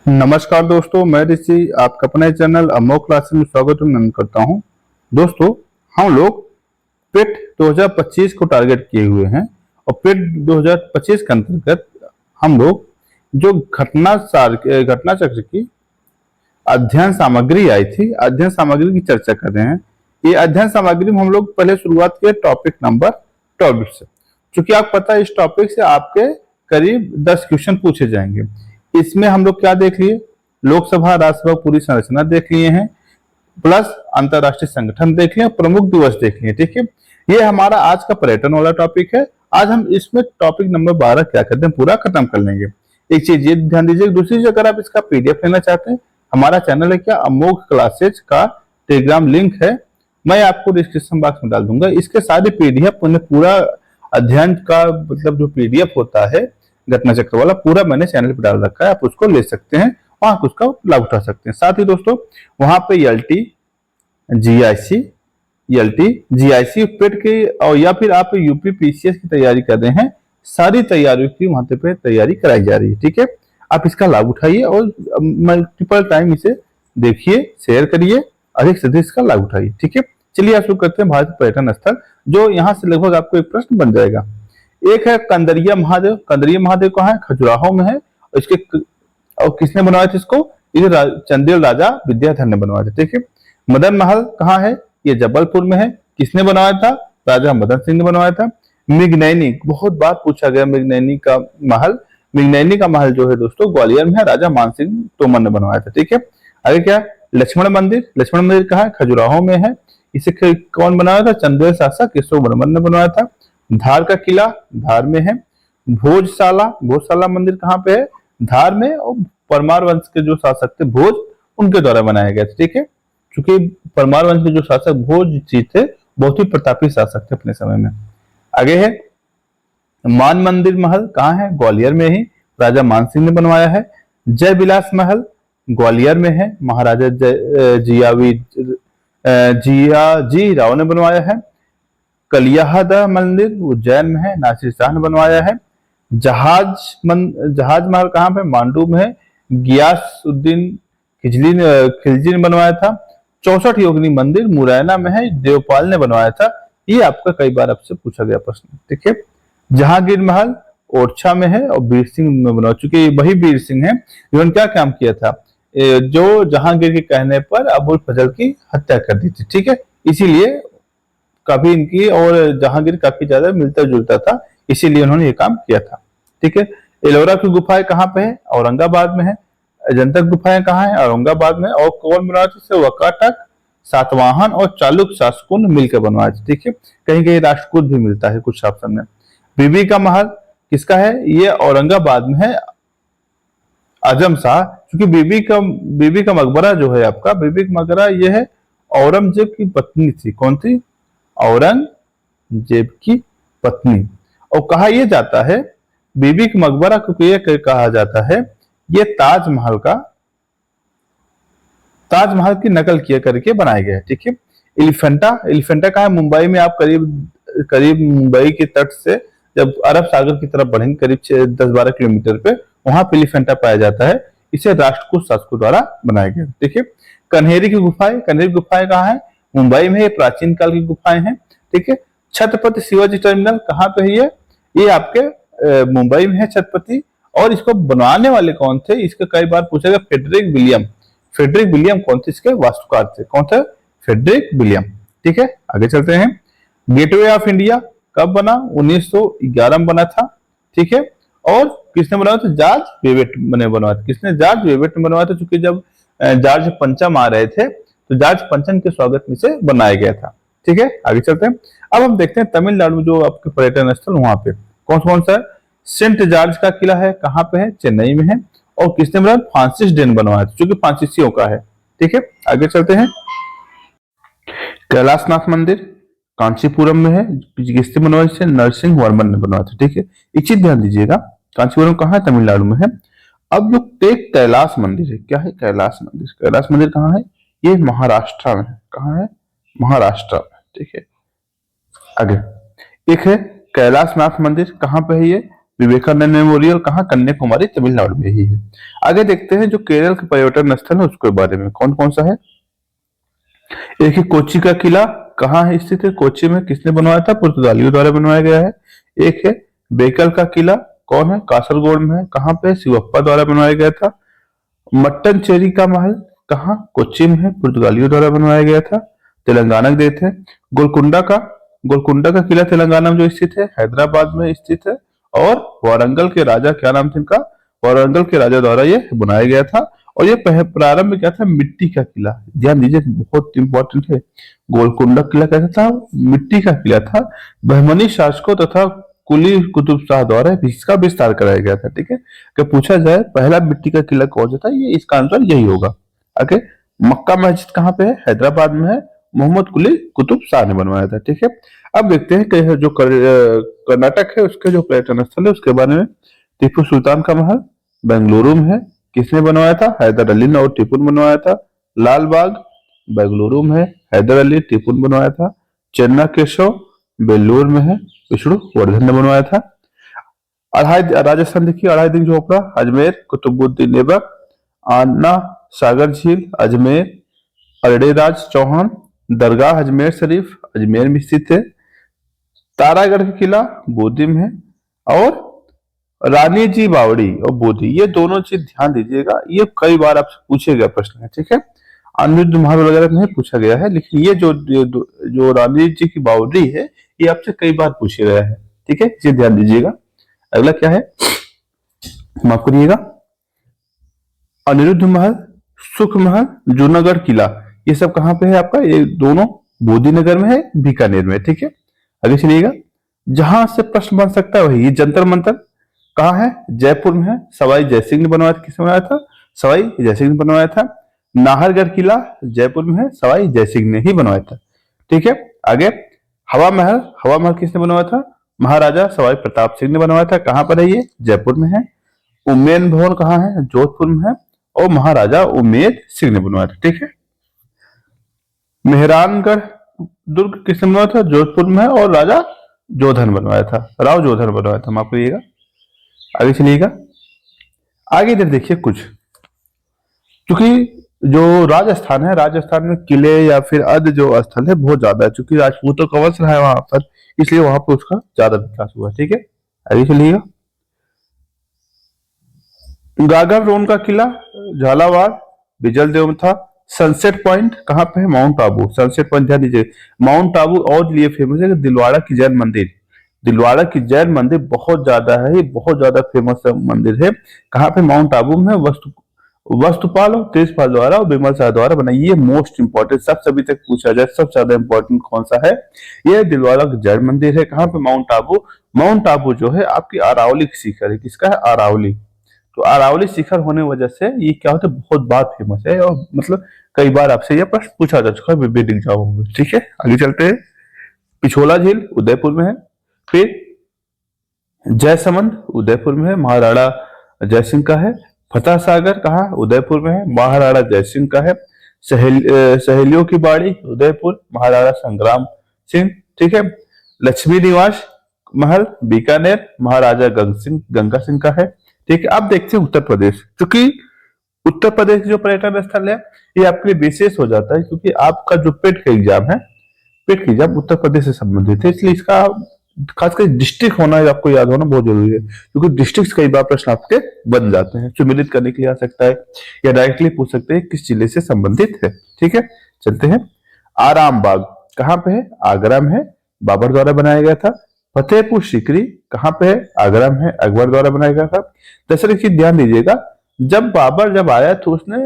नमस्कार दोस्तों, मैं ऋषि आपका अपने चैनल अमोक क्लासेस में स्वागत करता हूं। दोस्तों, हम लोग पेट 2025 को टारगेट किए हुए हैं और पेट 2025 के अंतर्गत हम लोग जो घटना चक्र की अध्ययन सामग्री आई थी, अध्ययन सामग्री की चर्चा कर रहे हैं। ये अध्ययन सामग्री में हम लोग पहले शुरुआत किए टॉपिक नंबर 12 से। चूंकि आपको पता है इस टॉपिक से आपके करीब 10 क्वेश्चन पूछे जाएंगे। इसमें हम लोग क्या देख लिए, लोकसभा राज्यसभा पूरी संरचना देख लिए हैं, प्लस अंतरराष्ट्रीय संगठन देख लिए, प्रमुख दिवस देख लिए। ठीक है, ये हमारा आज का पर्यटन वाला टॉपिक है। आज हम इसमें टॉपिक नंबर 12 क्या करते हैं पूरा खत्म कर लेंगे। एक चीज ये ध्यान दीजिए, दूसरी चीज अगर आप इसका पीडीएफ लेना चाहते हैं, हमारा चैनल है क्या अमोघ क्लासेज का टेलीग्राम लिंक है, मैं आपको डिस्क्रिप्शन बॉक्स में डाल दूंगा। इसके सारे पीडीएफ पूरा अध्ययन का मतलब जो पीडीएफ होता है घटना चक्र वाला पूरा मैंने चैनल पर डाल रखा है, आप उसको ले सकते हैं, वहां उसका लाभ उठा सकते हैं। साथ ही दोस्तों वहां पे जीआईसी पेट के और या फिर आप यूपी पीसीएस की तैयारी कर रहे हैं, सारी तैयारियों की वहां पे तैयारी कराई जा रही है। ठीक है, आप इसका लाभ उठाइए और मल्टीपल टाइम इसे देखिए, शेयर करिए, अधिक से अधिक इसका लाभ उठाइए। ठीक है, चलिए आप शुरू करते हैं भारत पर्यटन स्थल, जो यहाँ से लगभग आपको एक प्रश्न बन जाएगा। एक है कंदरिया महादेव। कंदरिया महादेव कहाँ है? खजुराहो में है। और किसने बनवाया था इसको? ये चंदेल राजा विद्याधर ने बनवाया था। ठीक है, मदन महल कहाँ है? ये जबलपुर में है। किसने बनवाया था? राजा मदन सिंह ने बनवाया था। मृगनयनी, बहुत बार पूछा गया मृगनयनी का महल। मृगनयनी का महल जो है दोस्तों ग्वालियर में है, राजा मानसिंह तोमर ने बनवाया था। ठीक है, आगे क्या? लक्ष्मण मंदिर। लक्ष्मण मंदिर कहाँ है? खजुराहो में है। इसे कौन बनाया था? चंदेल शासक केशव वर्मन ने बनवाया था। धार का किला धार में है। भोजशाला मंदिर कहाँ पे है? धार में। और परमार वंश के जो शासक थे भोज, उनके द्वारा बनाया गया था। ठीक है, क्योंकि परमार वंश के जो शासक भोज जी थे बहुत ही प्रतापी शासक थे अपने समय में। आगे है मान मंदिर महल कहाँ है? ग्वालियर में ही, राजा मानसिंह ने बनवाया है। जय विलास महल ग्वालियर में है, महाराजा जियाजी राव ने बनवाया है। कलियाहदा मंदिर उज्जैन में है, नासिर शाह ने बनवाया है। जहाज महल कहाँ पे? मांडू में है, गियासुद्दीन खिलजी ने बनवाया था। 64 योगिनी मंदिर मुरैना में है, देवपाल ने बनवाया था। ये आपका कई बार आपसे पूछा गया प्रश्न। ठीक है, जहांगीर महल ओरछा में है और बीर सिंह ने बनवाया, चूंकि वही बीर सिंह है जिन्होंने क्या काम किया था, जो जहांगीर के कहने पर अबुल फजल की हत्या कर दी थी। ठीक है, इसीलिए काफी इनकी और जहांगीर काफी ज्यादा मिलता जुलता था, इसीलिए उन्होंने ये काम किया था। ठीक है, एलोरा की गुफाएं कहाँ पे है? औरंगाबाद में है। अजंता गुफाएं कहाँ है? औरंगाबाद में। और कौन बनवाया था? वकाटक, सातवाहन और चालुक्य शासकों ने मिलकर बनवाया था। ठीक है, कहीं कहीं राष्ट्रकूट भी मिलता है कुछ ऑप्शन में। बीबी का महल किसका है? ये औरंगाबाद में है, आजम शाह। क्योंकि बीबी का मकबरा जो है आपका, बीबी का मकबरा ये है औरंगजेब की पत्नी थी। कौन थी? औरंगजेब की पत्नी। और कहा यह जाता है बीबी का मकबरा को यह कहा जाता है ये ताजमहल की नकल किया करके बनाया गया है। ठीक है, एलिफेंटा कहा है? मुंबई में। आप करीब मुंबई के तट से जब अरब सागर की तरफ बढ़ेंगे करीब 10-12 किलोमीटर पे, वहां पे एलिफेंटा पाया जाता है। इसे राष्ट्रकूट शासकों द्वारा बनाया गया। ठीक है, कन्हेरी की गुफाएं कहाँ है? मुंबई में। प्राचीन काल की गुफाएं हैं। ठीक है, छत्रपति शिवाजी टर्मिनल कहाँ पे है? ये आपके मुंबई में है छत्रपति। और इसको बनवाने वाले कौन थे? इसका कई बार पूछा गया, फेडरिक विलियम कौन थे? इसके वास्तुकार थे। कौन थे? Frederick William. ठीक है, आगे चलते हैं। गेटवे ऑफ इंडिया कब बना? 1911 में बना था। ठीक है, और किसने बनवाया था? जॉर्ज वेवेट ने बनवाया था। किसने? जॉर्ज वेवेट ने बनवाया था, क्योंकि जब जॉर्ज पंचम आ रहे थे तो जॉर्ज पंचम के स्वागत में से बनाया गया था। ठीक है, आगे चलते हैं। अब हम देखते हैं तमिलनाडु जो आपके पर्यटन स्थल, वहां पे कौन कौन सा है? सेंट जॉर्ज का किला है, कहाँ पे है? चेन्नई में है। और किसने बनाया? फ्रांसिस डेन बनवाया था, जो कि फ्रांसीसियों का है। ठीक है, आगे चलते हैं। कैलाशनाथ मंदिर कांचीपुरम में है, किसने बनवाया था? नरसिंह वर्मन ने बनवाया था। ठीक है, एक चीज ध्यान दीजिएगा, कांचीपुरम कहाँ है? तमिलनाडु में है। अब जो टेक कैलाश मंदिर है, क्या है? कैलाश मंदिर कहाँ है? ये महाराष्ट्र में है। कहाँ है? महाराष्ट्र में। ठीक है, आगे एक है कैलाशनाथ मंदिर, कहाँ पे है ये? विवेकानंद मेमोरियल कहाँ, कन्याकुमारी तमिलनाडु में ही है। आगे देखते हैं जो केरल के पर्यटन स्थल है उसके बारे में, कौन कौन सा है। एक है कोच्चि का किला, कहाँ है स्थित है, कोच्चि में, किसने बनवाया था, पुर्तगालियों द्वारा बनवाया गया है। एक है बेकल का किला, कौन है, कासरगोड में है, कहाँ पे, शिवप्पा द्वारा बनवाया गया था। मट्टनचेरी का महल कहाँ, कोच्चि में है, पुर्तगालियों द्वारा बनवाया गया था, तेलंगाना के देते हैं। गोलकुंडा का किला तेलंगाना में जो स्थित है, हैदराबाद में स्थित है। और वारंगल के राजा, क्या नाम था इनका, वारंगल के राजा द्वारा ये बनाया गया था। और ये प्रारंभ में क्या था, मिट्टी का किला, ध्यान दीजिए बहुत इंपॉर्टेंट है। गोलकुंडा किला कैसा था, मिट्टी का किला था। बहमनी शासकों तथा कुली कुतुब शाह द्वारा इसका विस्तार कराया गया था। ठीक है, कि पूछा जाए पहला मिट्टी का किला कौन सा था, ये इसका आंसर यही होगा। ओके, मक्का मस्जिद कहाँ पे है, हैदराबाद में है, मोहम्मद कुली कुतुब शाह ने बनवाया था। ठीक है, अब देखते हैं कि जो कर्नाटक है उसके जो पर्यटन स्थल है उसके बारे में। टीपू सुल्तान का महल बेंगलुरु में है, किसने बनवाया था, हैदर अली ने और टीपू ने बनवाया था। लाल बाग बेंगलुरु में है, हैदर अली टीपू ने बनवाया था। चेन्ना केशव बेल्लूर में है, विष्णु वर्धन ने बनवाया था। अढ़ाई राजस्थान देखिए, अढ़ाई दिन झोपड़ा अजमेर, कुतुबुद्दीन ऐबक, आना सागर झील अजमेर, अरडेराज चौहान, दरगाह अजमेर शरीफ अजमेर में स्थित है। तारागढ़ का किला बूंदी में है। और रानी जी बावड़ी और बूंदी, ये दोनों चीज ध्यान दीजिएगा, ये कई बार आपसे पूछे गए प्रश्न है। ठीक है, अनिरुद्ध महल वगैरह नहीं पूछा गया है, लेकिन ये जो रानी जी की बावड़ी है ये आपसे कई बार पूछे गया है। ठीक है, इसे ध्यान दीजिएगा। अगला क्या है, माफ करिएगा, अनिरुद्ध महल, सुख महल, जूनागढ़ किला, ये सब कहाँ पे है आपका, ये दोनों बोधी नगर में है, बीकानेर में। ठीक है, आगे चलिएगा। जहां से प्रश्न बन सकता है वही, ये जंतर मंतर कहाँ है, जयपुर में है, सवाई जयसिंह ने बनवाया था, किसने बनवाया था, सवाई जयसिंह ने बनवाया था। नाहरगढ़ किला जयपुर में है, सवाई जयसिंह ने ही बनवाया था। ठीक है, आगे हवा महल किसने बनवाया था, महाराजा सवाई प्रताप सिंह ने बनवाया था, कहां पर है ये, जयपुर में है। उम्मेद भवन कहाँ है, जोधपुर में है, और महाराजा उम्मेद सिंह ने बनवाया था। ठीक है, मेहरानगढ़ दुर्ग किसने बनवाया था, जोधपुर में है, और राजा जोधन बनवाया था, राव जोधन बनवाया था, माफ करिएगा। आगे चलिएगा, आगे इधर देखिए कुछ, क्योंकि जो राजस्थान है, राजस्थान में किले या फिर अर्ध जो स्थल है बहुत ज्यादा है, क्योंकि राजपूतों का वंश रहा है वहां पर, इसलिए वहां पर उसका ज्यादा विकास हुआ। ठीक है, आगे चलिएगा। गागर रोन का किला झालावाड़ बिजल देव में था। सनसेट पॉइंट कहाँ पे है, माउंट आबू, सनसेट पॉइंट ध्यान दीजिए। माउंट आबू और लिए फेमस है, दिलवाड़ा की जैन मंदिर, दिलवाड़ा की जैन मंदिर बहुत ज्यादा है, ये बहुत ज्यादा फेमस मंदिर है। कहाँ पे, माउंट आबू में। वस्तुपाल और तेजपाल द्वारा और बिमल शाह द्वारा बनाई, ये मोस्ट इंपॉर्टेंट, सबसे अभी तक पूछा जाए सबसे ज्यादा इंपॉर्टेंट कौन सा है, ये दिलवाड़ा की जैन मंदिर है। कहाँ पे, माउंट आबू। माउंट आबू जो है आपकी अरावली की शिखर है, किसका है, अरावली। तो अरावली शिखर होने वजह से ये क्या होता है, बहुत बार फेमस है, और मतलब कई बार आपसे यह प्रश्न पूछा जा चुका है विभिन्न एग्जामों में। ठीक है, आगे चलते हैं। पिछोला झील उदयपुर में है। फिर जयसमंद उदयपुर में है, महाराणा जयसिंह का है। फतेह सागर कहाँ, उदयपुर में है, महाराणा जयसिंह का है। सहेलियों की बाड़ी उदयपुर, महाराणा संग्राम सिंह। ठीक है, लक्ष्मी निवास महल बीकानेर, महाराजा गंगा सिंह का है। ठीक है, अब देखते हैं उत्तर प्रदेश, क्योंकि उत्तर प्रदेश जो पर्यटन स्थल है ये आपके लिए विशेष हो जाता है, क्योंकि आपका जो पेट का एग्जाम है, पेट का एग्जाम उत्तर प्रदेश से संबंधित है, इसलिए इसका खासकर डिस्ट्रिक्ट होना आपको याद होना बहुत जरूरी है, क्योंकि डिस्ट्रिक्ट कई बार प्रश्न आपके बन जाते हैं, सम्मिलित करने के लिए आ सकता है, या डायरेक्टली पूछ सकते हैं किस जिले से संबंधित है। ठीक है, चलते हैं। आराम बाग कहाँ पे है, आगरा में है, बाबर द्वारा बनाया गया था। फतेहपुर सीकरी कहाँ पे है, आगरा में है, अकबर द्वारा बनाया गया था। दशरथ की ध्यान दीजिएगा, जब आया तो उसने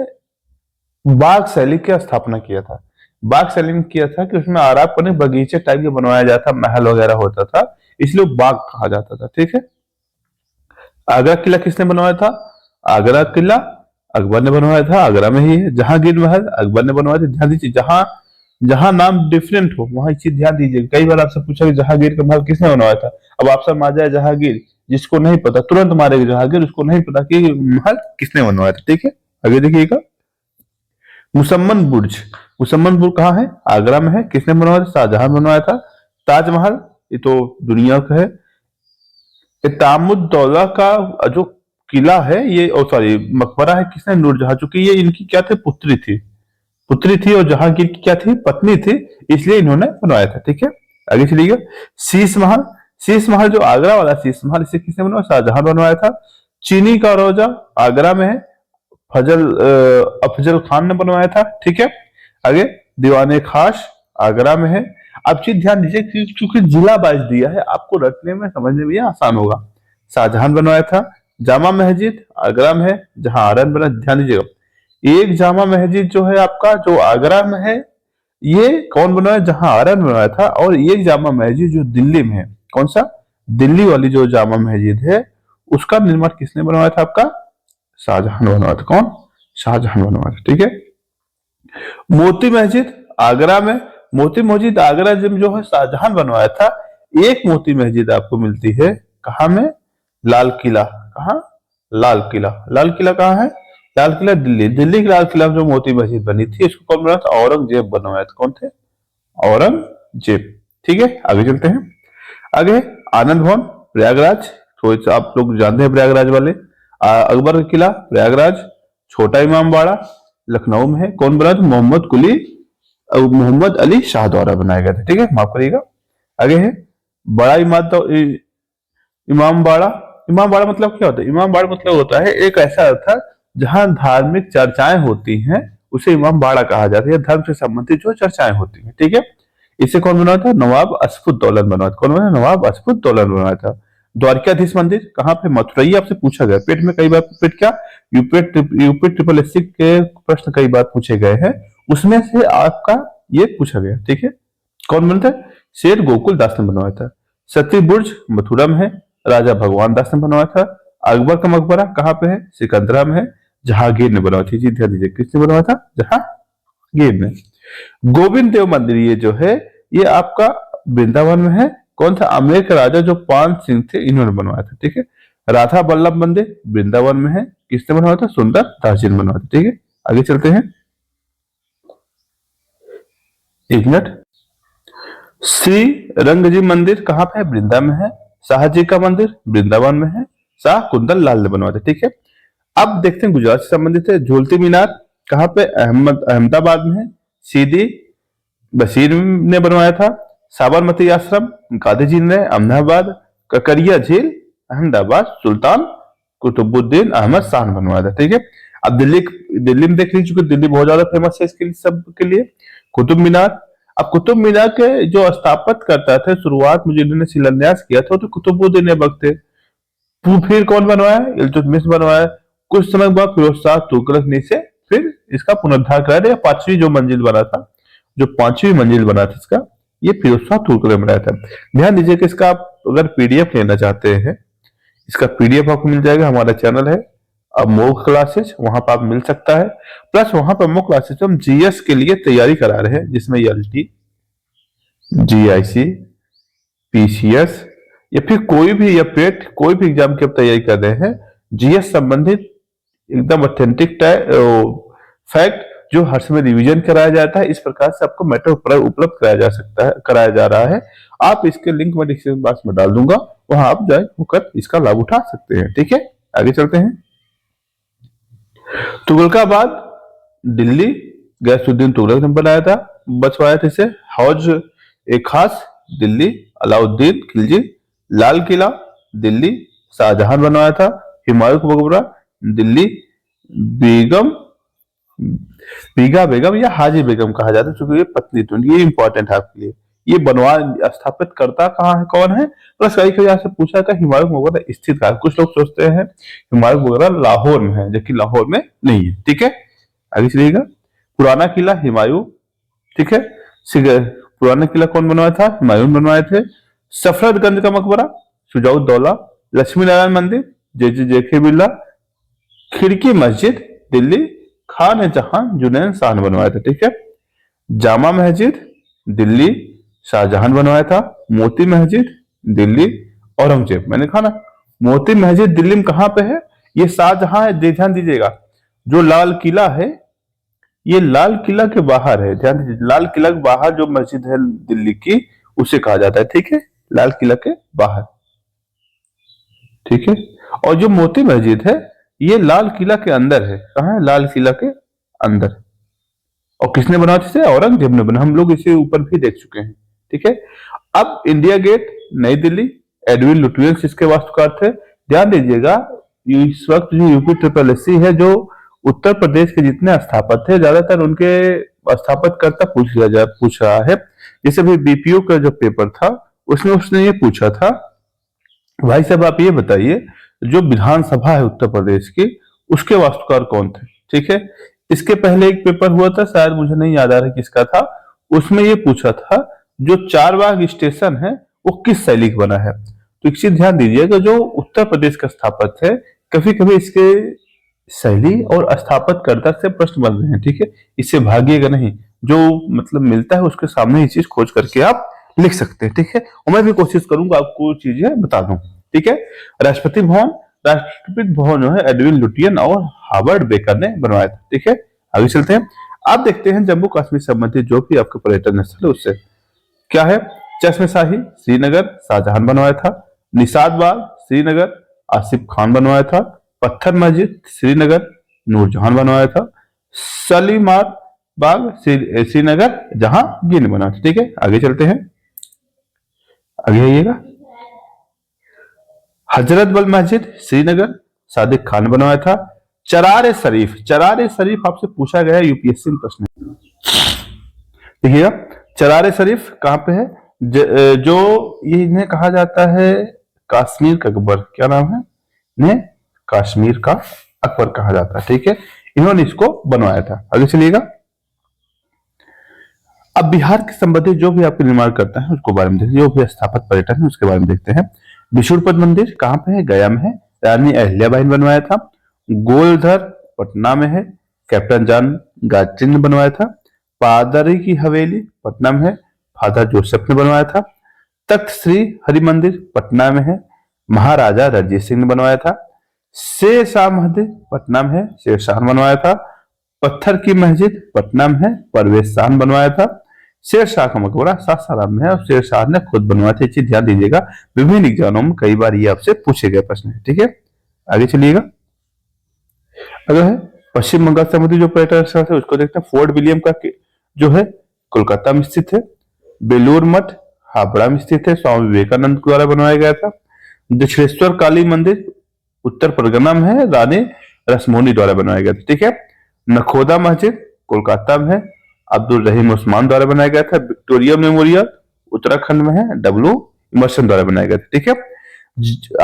बाग शैली की स्थापना किया था। बाग शैली में किया था कि उसमें आराम करने बगीचे टाइप के बनवाया जाता, महल वगैरह होता था, इसलिए बाग कहा जाता था। ठीक है, आगरा किला किसने बनवाया था, आगरा किला अकबर ने बनवाया था, आगरा में ही है। जहांगीर महल अकबर ने बनवाया था, ध्यान दीजिए, जहां जहां नाम डिफरेंट हो वहां चीज ध्यान दीजिए। कई बार आपसे पूछा कि जहांगीर का महल किसने बनवाया था, अब आपसे आ जाए जहांगीर, जिसको नहीं पता तुरंत मारेगा जहांगीर, उसको नहीं पता कि महल किसने बनवाया था। ठीक है, आगे देखिएगा। मुसम्मन बुर्ज, मुसम्मन बुर्ज कहाँ है, आगरा में है, किसने बनवाया था, शाहजहां बनवाया था। ताजमहल ये तो दुनिया का है, तामुद्दौला का जो किला है ये, ओ सॉरी, मकबरा है, किसने, नूरजहां, चूंकि ये इनकी क्या थे, पुत्री थी और जहांगीर की क्या थी, पत्नी थी, इसलिए इन्होंने बनवाया था। ठीक है, आगे चलिएगा। शीश महल, शीश महल जो आगरा वाला शीश महल, इसे किसने बनवाया, शाहजहां बनवाया था। चीनी का रोजा आगरा में है, अफजल खान ने बनवाया था। ठीक है, आगे दीवाने खास आगरा में है। अब चीज ध्यान दीजिए कि चूंकि जिला वाइज दिया है, आपको रटने में समझने में ये आसान होगा। शाहजहां बनवाया था। जामा मस्जिद आगरा में है, जहां आरन बना, ध्यान दीजिएगा। एक जामा मस्जिद जो है आपका, जो आगरा में है, ये कौन बनवाया, जहां आरन बनवाया था। और एक जामा मस्जिद जो दिल्ली में है, कौन सा, दिल्ली वाली जो जामा मस्जिद है, उसका निर्माण किसने बनवाया था, आपका शाहजहां बनवाया था। कौन, शाहजहां बनवाया था। ठीक है, मोती मस्जिद आगरा में, मोती मस्जिद आगरा जो है शाहजहां बनवाया था। एक मोती मस्जिद आपको मिलती है कहा में, लाल किला। कहा, लाल किला, लाल किला कहाँ है, लाल किला दिल्ली, दिल्ली के लाल किला में जो मोती मस्जिद बनी थी, इसको कौन बनवाया था, औरंगजेब बनवाया था। कौन थे, औरंगजेब। ठीक है, आगे चलते हैं। आगे आनंद भवन प्रयागराज, तो आप लोग जानते हैं प्रयागराज वाले। अकबर का किला प्रयागराज। छोटा इमाम बाड़ा लखनऊ में है, कौन बना था, मोहम्मद अली शाह द्वारा बनाया गया था। ठीक है, माफ करिएगा। आगे है बड़ा इमाम बाड़ा। इमाम बाड़ा मतलब क्या होता है, इमाम बाड़ा मतलब होता है एक ऐसा अर्थ जहां धार्मिक चर्चाएं होती हैं, उसे इमाम बाड़ा कहा जाता है, धर्म से संबंधित जो चर्चाएं होती हैं। ठीक है, इसे कौन बनाया था, नवाब असफुद्दौला बनवाया था। कौन बनाया, नवाब असफुद्दौला बनवाया था। द्वारकाधीश मंदिर कहाँ पे, मथुरा। ये आपसे पूछा गया पेट में, कई बार पेट क्या, यूपी ट्रिपल एससी के प्रश्न कई बार पूछे गए हैं, उसमें से आपका ये पूछा गया। ठीक है, कौन बनता है, शेर गोकुल दास ने बनवाया था। सती बुर्ज मथुरा में है, राजा भगवान दास ने बनवाया था। अकबर का मकबरा कहाँ पे है, सिकंदरा में है, जहांगीर ने बनवाया था। जी ध्यान दीजिए, किसने बनवाया था, जहांगीर ने। गोविंद देव मंदिर ये जो है, ये आपका वृंदावन में है। कौन था, आमेर के राजा जो पान सिंह थे, इन्होंने बनवाया था। ठीक है, राधा बल्लभ मंदिर वृंदावन में है, किसने बनवाया था, सुंदर दास जी ने बनवाया था। ठीक है, आगे चलते हैं। एक मिनट। श्री रंगजी मंदिर कहाँ पे है, वृंदा में है। शाह जी का मंदिर वृंदावन में है, शाह कुंदन लाल ने बनवाया था। ठीक है, अब देखते हैं गुजरात से संबंधित है। झूलती मीनार कहाँ पे, अहमदाबाद में है, सीधी बशीर ने बनवाया था। साबरमती आश्रम गांधी जी ने, अहमदाबाद। ककरिया झील अहमदाबाद, सुल्तान कुतुबुद्दीन अहमद शाह ने बनवाया था। ठीक है, अब दिल्ली में देख लीजिए, दिल्ली बहुत ज्यादा फेमस है इसके लिए, सब के लिए। कुतुब मीनार, अब कुतुब मीनार के जो स्थापत करता थे शुरुआत में, जिन्होंने शिलान्यास किया था, तो कुतुबुद्दीन ऐबक थे। फिर कौन बनवाया, इल्तुतमिश बनवाया। कुछ समय बाद फिरोज शाह तुगलक ने इसे फिर इसका पुनरुद्धार कराया था। पांचवी जो मंजिल बना था, जो पांचवी मंजिल बना था इसका, ये फिरोज शाह तुगलक ने बनाया था। ध्यान दीजिए कि इसका आप अगर पीडीएफ लेना चाहते हैं, इसका पीडीएफ आपको मिल जाएगा, हमारा चैनल है अब मोक क्लासेस, वहां पर आप मिल सकता है। प्लस वहां पर मोक क्लासेस हम जीएस के लिए तैयारी करा रहे हैं, जिसमें एलटी, जीआईसी, पीसीएस या फिर कोई भी, या पेट कोई भी एग्जाम की आप तैयारी कर रहे हैं, जीएस संबंधित एकदम ऑथेंटिक फैक्ट जो हर समय रिवीजन कराया जाता है, इस प्रकार से आपको मैटर उपलब्ध कराया जा सकता है, कराया जा रहा है। आप इसके लिंक मैं डिस्क्रिप्शन बॉक्स में डाल दूंगा, वहां आप जाए होकर इसका लाभ उठा सकते हैं। ठीक है, आगे चलते हैं। तुगलकाबाद दिल्ली गैसुद्दीन तुगलक ने बनाया था, बचवाया था इसे। हौज एक खास दिल्ली अलाउद्दीन खिलजी। लाल किला दिल्ली शाहजहां बनवाया था। हुमायूं का मकबरा दिल्ली बेगम, बीगा बेगम या हाजी बेगम कहा जाता है, क्योंकि ये पत्नी थी। ये इंपॉर्टेंट है आपके लिए। ये बनवा स्थापित करता कहाँ है, कौन है, प्लस कई कई से पूछा था हुमायूं का मकबरा स्थित कहाँ है। कुछ लोग सोचते हैं हुमायूं का मकबरा लाहौर में है, जबकि लाहौर में नहीं है। ठीक है, आगे चलिएगा। पुराना किला हुमायूं। ठीक है, पुराना किला कौन बनवाया था, हुमायूं बनवाए थे। सफदरजंग का मकबरा शुजाउद्दौला। लक्ष्मी नारायण मंदिर जेके बिरला। खिड़की मस्जिद दिल्ली खान जहां जुनैन शाह ने बनवाया था। ठीक है, जामा मस्जिद दिल्ली शाहजहां बनवाया था। मोती मस्जिद दिल्ली औरंगजेब। मैंने कहा ना, मोती मस्जिद दिल्ली में कहां पे है, ये शाहजहां है, ध्यान दीजिएगा। जो लाल किला है, ये लाल किला के बाहर है, ध्यान दीजिए, लाल किला के बाहर जो मस्जिद है दिल्ली की, उसे कहा जाता है। ठीक है, लाल किला के बाहर। ठीक है। और जो मोती मस्जिद है ये लाल किला के अंदर है। कहाँ है? लाल किला के अंदर। और किसने बनाया इसे? औरंगजेब ने बना। हम लोग इसे ऊपर भी देख चुके हैं। ठीक है। अब इंडिया गेट नई दिल्ली, एडविन लुटियंस इसके वास्तुकार थे। ध्यान दीजिएगा इस वक्त जो यूपी ट्रिपल एससी है, जो उत्तर प्रदेश के जितने स्थापक थे ज्यादातर उनके स्थापक करता पूछ रहा है। जैसे भी बीपीओ का जो पेपर था उसमें उसने ये पूछा था, भाई साहब आप ये बताइए जो विधानसभा है उत्तर प्रदेश की उसके वास्तुकार कौन थे? ठीक है। इसके पहले एक पेपर हुआ था, शायद मुझे नहीं याद आ रहा किसका था, उसमें ये पूछा था जो चारबाग स्टेशन है वो किस शैली का बना है। तो एक चीज ध्यान दीजिएगा, जो उत्तर प्रदेश का स्थापक है कभी कभी इसके शैली और स्थापत्यकर्ता से प्रश्न बन रहे हैं। ठीक है, इससे भागिएगा नहीं, जो मतलब मिलता है उसके सामने ये चीज खोज करके आप लिख सकते हैं। ठीक है, और मैं भी कोशिश करूंगा आपको चीजें बता दूं। ठीक है। राष्ट्रपति भवन, राष्ट्रपति भवन जो है एडविन लुटियन और हार्वर्ड बेकर ने बनवाया था। ठीक है, आगे चलते हैं। आप देखते हैं जम्मू कश्मीर संबंधित जो भी आपके पर्यटन स्थल है उससे क्या है। चश्मे शाही श्रीनगर शाहजहां बनवाया था। निशाद बाग श्रीनगर आसिफ खान बनवाया था। पत्थर मस्जिद श्रीनगर नूरजहां बनवाया था। सलीमार बाग श्रीनगर जहांगीर ने बनाया था। ठीक है, आगे चलते हैं, आगे आइएगा। हजरत बल मस्जिद श्रीनगर सादिक खान बनवाया था। चरार शरीफ, चरार शरीफ आपसे पूछा गया यूपीएससी में प्रश्न। देखिएगा चरार शरीफ कहां पे है? जो ये इन्हें कहा जाता है कश्मीर का अकबर, क्या नाम है? इन्हें कश्मीर का अकबर कहा जाता है। ठीक है, इन्होंने इसको बनवाया था। आगे चलिएगा। अब बिहार के संबंधित जो भी आपके निर्माण करता है उसको बारे में देखते हैं, जो भी स्थापत्य पर्यटन है उसके बारे में देखते हैं। विष्णुपद मंदिर कहाँ पे है? गया में है। रानी अहिल्याबाई ने बनवाया था। गोलधर पटना में है। कैप्टन जॉन गाट्री ने बनवाया था। पादरी की हवेली पटना में है, फादर जोसेफ ने बनवाया था। तख्त श्री हरि मंदिर पटना में है, महाराजा रणजीत सिंह ने बनवाया था। शेर शाह मंदिर पटना में है, शेर शाह ने बनवाया था। पत्थर की मस्जिद पटना में है, परवेज शाह ने बनवाया था। शेर शाह का मकबरा सासाराम में है और शेर शाह ने खुद बनवाया था। चीज ध्यान दीजिएगा, विभिन्न एग्जामों में कई बार ये आपसे पूछे गए प्रश्न है। ठीक है, आगे चलिएगा। अगर है पश्चिम बंगाल संबंधी जो पर्यटन स्थल है उसको देखते हैं। फोर्ट विलियम का जो है कोलकाता में स्थित है। बेलूर मठ हावड़ा में स्थित है, स्वामी विवेकानंद द्वारा बनवाया गया था। दक्षिणेश्वर काली मंदिर उत्तर परगना में है, रानी रसमोनी द्वारा बनवाया गया था। ठीक है। नखोदा मस्जिद कोलकाता में है, अब्दुल रहीम उस्मान द्वारा बनाया गया था। विक्टोरिया मेमोरियल उत्तराखंड में है, डब्ल्यू इमर्सन द्वारा बनाया गया था। ठीक है।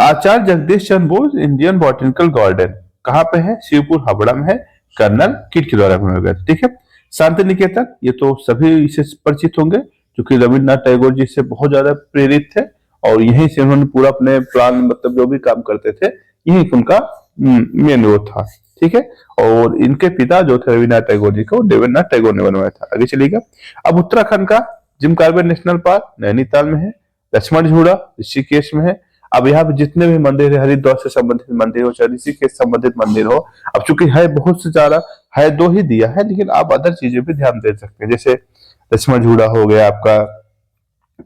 आचार्य Jagdish Chandra Bose Indian botanical garden कहाँ पे है? शिवपुर हावड़ा में है, कर्नल किट के द्वारा बनाया गया था। ठीक है। शांति निकेतन, ये तो सभी इसे परिचित होंगे क्योंकि रविन्द्रनाथ टैगोर जी से बहुत ज्यादा प्रेरित थे और यहीं से उन्होंने पूरा अपने प्लान मतलब जो भी काम करते थे यही उनका मेन वो था। ठीक है। और इनके पिता जो थे रविन्द्रनाथ टैगोर जी को देवेंद्रनाथ टैगोर ने बनवाया था। आगे चलिएगा। अब उत्तराखंड का Jim Corbett national park Nainital में है, लक्ष्मण झूला ऋषिकेश में है। अब यहाँ पे जितने भी मंदिर है, हरिद्वार से संबंधित मंदिर हो चाहे ऋषिकेश संबंधित मंदिर हो, अब चूंकि है बहुत से ज्यादा है, 2 ही दिया है, लेकिन आप अदर चीजें भी ध्यान दे सकते हैं। जैसे लक्ष्मण झूला हो गया आपका,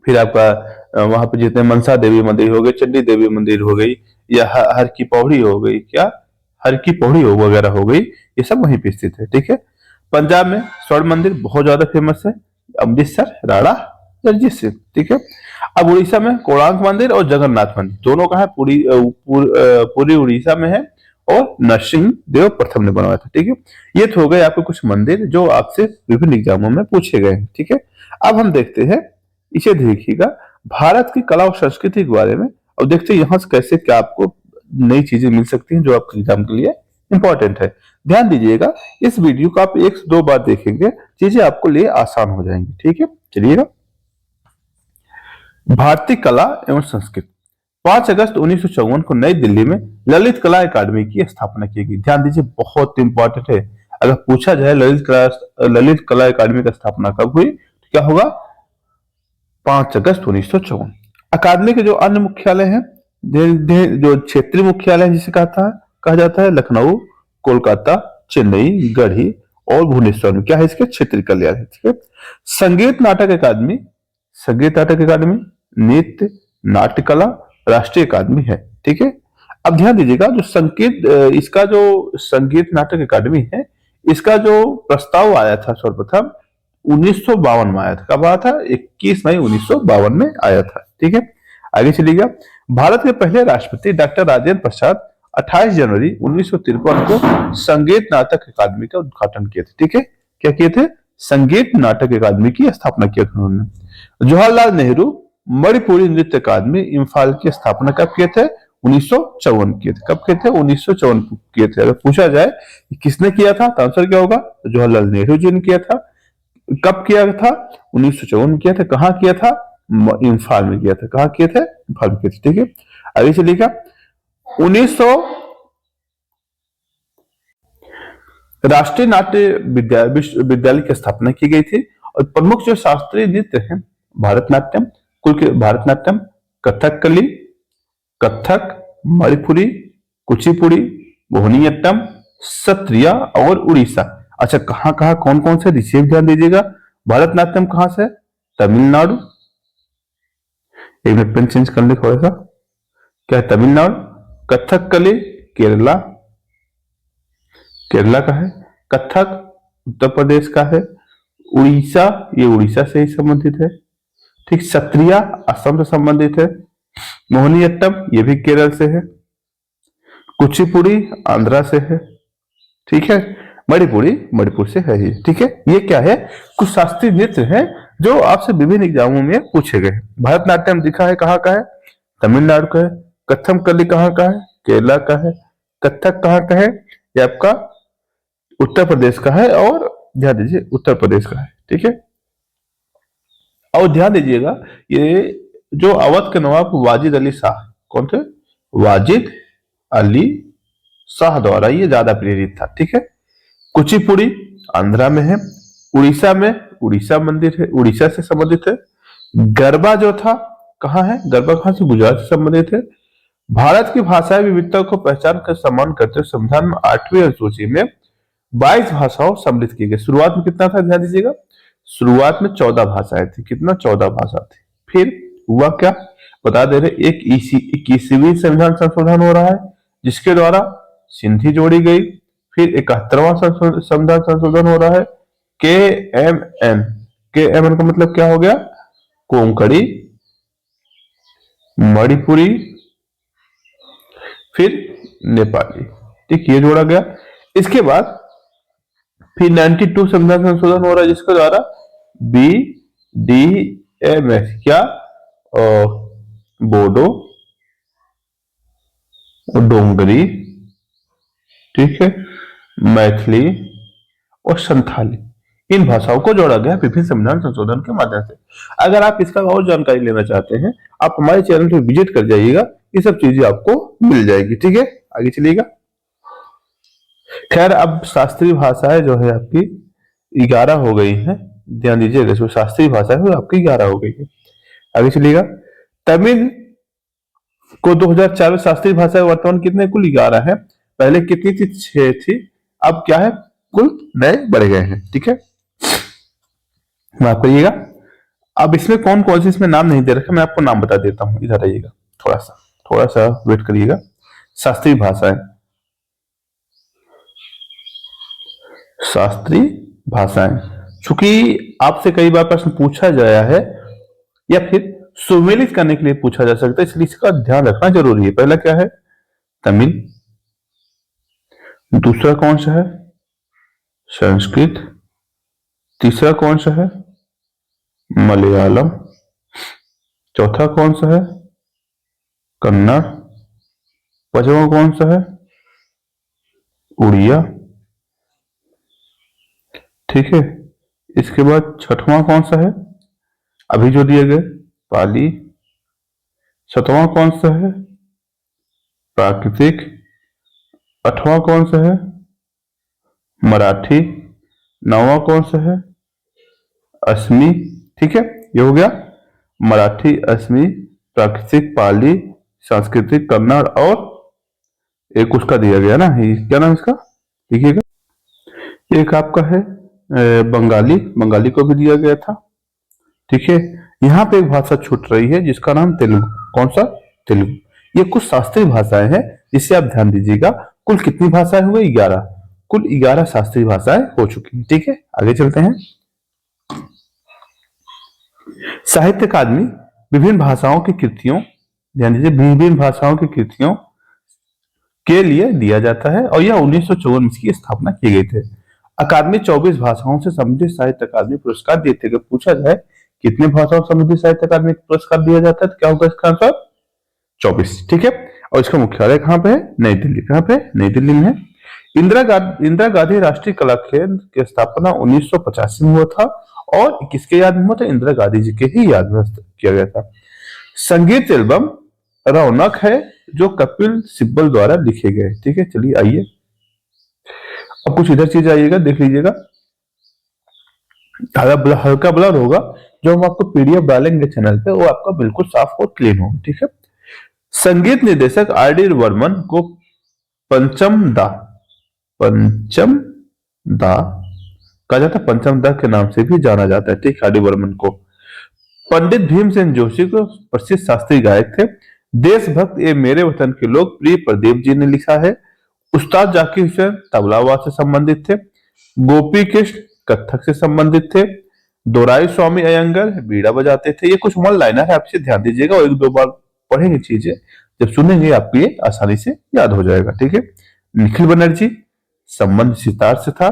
फिर आपका वहां पे जितने मनसा देवी मंदिर हो गए, चंडी देवी मंदिर हो गई, या हर की पौड़ी हो गई, क्या हर की पौड़ी हो वगैरह हो गई, ये सब वहीं पे स्थित है। ठीक है। पंजाब में स्वर्ण मंदिर बहुत ज्यादा फेमस है, अमृतसर राणा रणजीत सिंह। ठीक है। अब उड़ीसा में कोणार्क मंदिर और जगन्नाथ मंदिर दोनों का है, पूरी उड़ीसा में है और नरसिंह देव प्रथम ने बनवाया था। ठीक है। ये तो हो गए आपके कुछ मंदिर जो आपसे विभिन्न एग्जामों में पूछे गए हैं। ठीक है। अब हम देखते हैं, इसे देखिएगा भारत की कला और संस्कृति के बारे में। अब देखते हैं यहाँ से कैसे क्या आपको नई चीजें मिल सकती हैं जो आपके एग्जाम के लिए इंपॉर्टेंट है। ध्यान दीजिएगा, इस वीडियो को आप 1 से 2 बार देखेंगे, चीजें आपको लिए आसान हो जाएंगी। ठीक है, चलिएगा। भारतीय कला एवं संस्कृति 5 अगस्त 1954 को नई दिल्ली में ललित कला अकादमी की स्थापना की गई। ध्यान दीजिए, बहुत इंपॉर्टेंट है। अगर पूछा जाए ललित कला अकादमी की स्थापना कब हुई तो क्या होगा? 5 अगस्त 1954। अकादमी के जो अन्य मुख्यालय हैं, जो क्षेत्रीय मुख्यालय जिसे कहा जाता है, लखनऊ, कोलकाता, चेन्नई, गढ़ी और भुवनेश्वर में क्या है? इसके क्षेत्रीय कार्यालय है। ठीक है। संगीत नाटक अकादमी, नृत्य नाट्य कला राष्ट्रीय अकादमी है। ठीक है। अब ध्यान दीजिएगा, जो संगीत इसका जो संगीत नाटक अकादमी है, इसका जो प्रस्ताव आया था सर्वप्रथम 1952 में आया था। कब आया था? 21 मई 1952 में आया था। ठीक है, आगे चलिएगा। भारत के पहले राष्ट्रपति डॉक्टर राजेंद्र प्रसाद 28 जनवरी 1953 को संगीत नाटक अकादमी का उद्घाटन किए थे। ठीक है, क्या किए थे? संगीत नाटक अकादमी की स्थापना की थी उन्होंने। जवाहरलाल नेहरू मणिपुरी नृत्य अकादमी इम्फाल की स्थापना कब किए थे? 1954 किए थे। कब किए थे? 1954 किए थे। अगर पूछा जाए कि किसने किया था तो आंसर क्या होगा? तो जवाहरलाल नेहरू जी ने किया था। कब किया था? 1954 में किया था। कहाँ किया था? इम्फाल में किया था। कहाँ किए थे? इम्फाल में किए थे। ठीक है, आगे चलिएगा। 1900 राष्ट्रीय नाट्य विश्वविद्यालय की स्थापना की गई थी और प्रमुख जो शास्त्रीय नृत्य है भारतनाट्यम, भारतनाट्यम, कथकली, कथक, मणिपुरी, कुचिपुड़ी, मोहिनीअट्टम, सत्रिया और उड़ीसा। अच्छा, कहाँ कहाँ कौन कौन से रिसीव, ध्यान दीजिएगा। भारतनाट्यम कहां से? तमिलनाडु। एक मिनट पेन चेंज कर ले थोड़ा सा। क्या है? तमिलनाडु। कथकली केरला, केरला का है। कथक उत्तर प्रदेश का है। उड़ीसा, ये उड़ीसा से ही संबंधित है। ठीक, सत्रिया असम से संबंधित है। मोहिनीअट्टम ये भी केरल से है। कुचिपुड़ी आंध्रा से है। ठीक है, मणिपुरी मणिपुर से है ये। ठीक है, ये क्या है? कुछ शास्त्रीय नृत्य है जो आपसे विभिन्न एग्जामों में पूछे गए। भारतनाट्यम दिखा है कहाँ का है? तमिलनाडु का है। कथकली कहाँ का है? केरला का है। कथक कहाँ का है? ये आपका उत्तर प्रदेश का है। और ध्यान दीजिए, उत्तर प्रदेश का है। ठीक है, और ध्यान दीजिएगा, ये जो अवध के नवाब वाजिद अली शाह, कौन थे? वाजिद अली शाह द्वारा ये ज्यादा प्रेरित था। ठीक है, कुचिपुड़ी आंध्रा में है। उड़ीसा में उड़ीसा मंदिर है, उड़ीसा से संबंधित है। गरबा जो था कहाँ है? गरबा कहाँ से? गुजरात से संबंधित है। भारत की भाषाई विविधता को पहचान कर सम्मान करते हुए संविधान में 8वीं अनुसूची में 22 भाषाओं सम्मिलित की गई। शुरुआत में कितना था? ध्यान दीजिएगा, शुरुआत में 14 भाषाएं थी। कितना? 14 भाषा थी। फिर हुआ क्या? बता दे रहे, एक 21वीं संविधान संशोधन हो रहा है जिसके द्वारा सिंधी जोड़ी गई। फिर 71वां संविधान संशोधन हो रहा है। KMN, KMN का मतलब क्या हो गया? कोंकणी, मणिपुरी, फिर नेपाली। ठीक, ये जोड़ा गया। इसके बाद फिर 92 संविधान संशोधन हो रहा है जिसके द्वारा BDMS, क्या? बोडो, डोंगरी, ठीक है, मैथिली और संथाली, इन भाषाओं को जोड़ा गया विभिन्न संविधान संशोधन के माध्यम से। अगर आप इसका और जानकारी लेना चाहते हैं, आप हमारे चैनल पर विजिट कर जाइएगा, ये सब चीजें आपको मिल जाएगी। ठीक है, आगे चलिएगा। खैर, अब शास्त्रीय भाषाएं जो है आपकी 11 हो गई हैं। ध्यान दीजिएगा, जो शास्त्रीय भाषा है वो आपकी 11 हो गई है। आगे चलिएगा। तमिल को 2004 में शास्त्रीय भाषा वर्तमान कितने? कुल 11 है। पहले कितनी थी? 6 थी। अब क्या है? कुल नए बढ़ गए हैं। ठीक है, माफ करिएगा। अब इसमें कौन कौन से इसमें नाम नहीं दे रखा, मैं आपको नाम बता देता हूं। इधर आइएगा, थोड़ा सा वेट करिएगा। शास्त्रीय भाषाएं, शास्त्रीय भाषाएं, चूंकि आपसे कई बार प्रश्न पूछा गया है या फिर सुमेलित करने के लिए पूछा जा सकता है, इसलिए इसका ध्यान रखना जरूरी है। पहला क्या है? तमिल। दूसरा कौन सा है? संस्कृत। तीसरा कौन सा है? मलयालम। चौथा कौन सा है? कन्नड़। पांचवा कौन सा है? उड़िया। ठीक है, इसके बाद छठवां कौन सा है? अभी जो दिए गए, पाली। सातवां कौन सा है? प्राकृतिक। आठवां कौन सा है? मराठी। नौवां कौन सा है? असमी। ठीक है, ये हो गया मराठी, असमी, प्राकृतिक, पाली, सांस्कृतिक, कन्नड़ और एक उसका दिया गया ना, ये क्या नाम इसका लिखिएगा। एक आपका है बंगाली, बंगाली को भी दिया गया था। ठीक है, यहाँ पे एक भाषा छूट रही है जिसका नाम तेलुगु। कौन सा? तेलुगु। ये कुछ शास्त्रीय भाषाएं हैं जिससे आप ध्यान दीजिएगा कुल कितनी भाषाएं हुई, 11। कुल 11 शास्त्रीय भाषाएं हो चुकी हैं। ठीक है, आगे चलते हैं। साहित्य अकादमी विभिन्न भाषाओं की कृतियों, ध्यान दीजिए, विभिन्न भाषाओं की कृतियों के लिए दिया जाता है और यह 1954 में इसकी स्थापना की गई थी। अकादमी 24 भाषाओं से संबंधित साहित्य अकादमी पुरस्कार देते हैं। पूछा जाए कितने भाषाओं से संबंधित साहित्य अकादमी पुरस्कार दिया जाता है तो क्या होगा इसका आंसर? 24। ठीक है, और इसका मुख्यालय कहाँ पे है? नई दिल्ली। कहाँ पे? नई दिल्ली में है। इंदिरा गांधी राष्ट्रीय कला केंद्र की स्थापना 1985 में हुआ था और किसके याद में हुआ था? इंदिरा गांधी जी के ही याद में किया गया था। संगीत एल्बम रौनक है जो कपिल सिब्बल द्वारा लिखे गए। ठीक है, चलिए आइए अब कुछ इधर चीज आइएगा, देख लीजिएगा। हल्का ब्लर होगा, जो हम आपको पीडीएफ डालेंगे चैनल पे वो आपका बिल्कुल साफ और क्लीन होगा। ठीक है, संगीत निर्देशक आर डी बर्मन को पंचम दा कहा जाता है, पंचम दा के नाम से भी जाना जाता है। ठीक, आर डी बर्मन को। पंडित भीमसेन जोशी को प्रसिद्ध शास्त्रीय गायक थे। देशभक्त ये मेरे वतन के लोग प्रिय प्रदीप जी ने लिखा है। उस्ताद जाकिर हुसैन तबलावाद से संबंधित थे। गोपी कृष्ण कत्थक से संबंधित थे। दोराई स्वामी अयंगर बीड़ा बजाते थे। ये कुछ वन लाइनर है, आपसे ध्यान दीजिएगा और एक दो बार पढ़ेंगे चीजें, जब सुनेंगे आपको ये आसानी से याद हो जाएगा। ठीक है, निखिल बनर्जी संबंध सितार से था।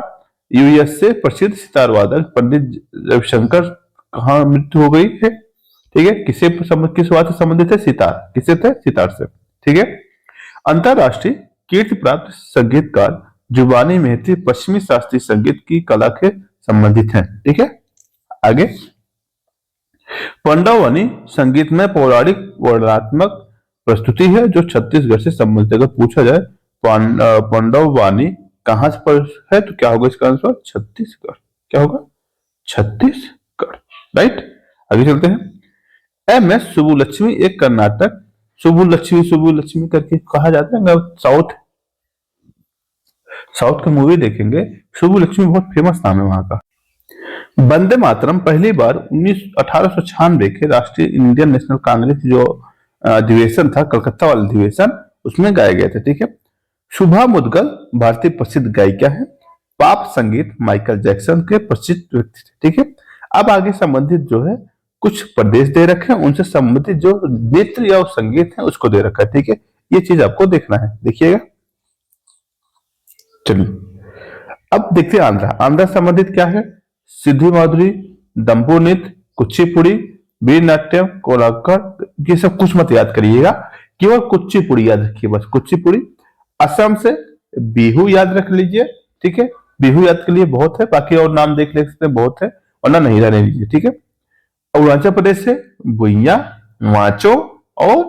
यूएस से प्रसिद्ध सितार वादक पंडित रविशंकर कहाँ मृत्यु हो गई है? ठीक है, किस बात से संबंधित है? सितार। किससे थे? सितार से। ठीक है, अंतरराष्ट्रीय कीर्ति प्राप्त संगीतकार जुबानी मेहती पश्चिमी शास्त्रीय संगीत की कला के संबंधित हैं। ठीक है, आगे। पंडवानी संगीत में पौराणिक वर्णनात्मक प्रस्तुति है जो छत्तीसगढ़ से संबंधित। अगर पूछा जाए पंडवानी कहां से है तो क्या होगा इसका आंसर? छत्तीसगढ़। क्या होगा? छत्तीसगढ़। राइट, आगे चलते हैं। एम एस सुब्बुलक्ष्मी एक कर्नाटक, सुब्बुलक्ष्मी करके कहा जाता है। साउथ का मूवी देखेंगे, सुब्बुलक्ष्मी बहुत फेमस नाम है वहां का। वंदे मातरम पहली बार 1896 के राष्ट्रीय इंडियन नेशनल कांग्रेस जो अधिवेशन था, कलकत्ता वाला अधिवेशन, उसमें गाए गए थे। ठीक है, शुभा मुदगल भारतीय प्रसिद्ध गायिका है। पॉप संगीत माइकल जैक्सन के प्रसिद्ध व्यक्ति थे। ठीक है, अब आगे संबंधित जो है कुछ प्रदेश दे रखे हैं, उनसे संबंधित जो नृत्य या संगीत है उसको दे रखा है। ठीक है, ये चीज आपको देखना है, देखिएगा। चलिए अब देखते हैं आंध्रा संबंधित क्या है? सिद्धि माधुरी, दम्बू नृत्य, कुचिपुड़ी, वीर नाट्यम, कोलाकर, ये सब कुछ मत याद करिएगा, केवल कुचिपुड़ी याद रखिए, बस कुचिपुड़ी। असम से बिहू याद रख लीजिए। ठीक है, बिहू याद के लिए बहुत है, बाकी और नाम देख ले सकते हैं, बहुत है, वरना नहीं रहने लीजिए। ठीक है, अरुणाचल प्रदेश से भुइया, वाचो और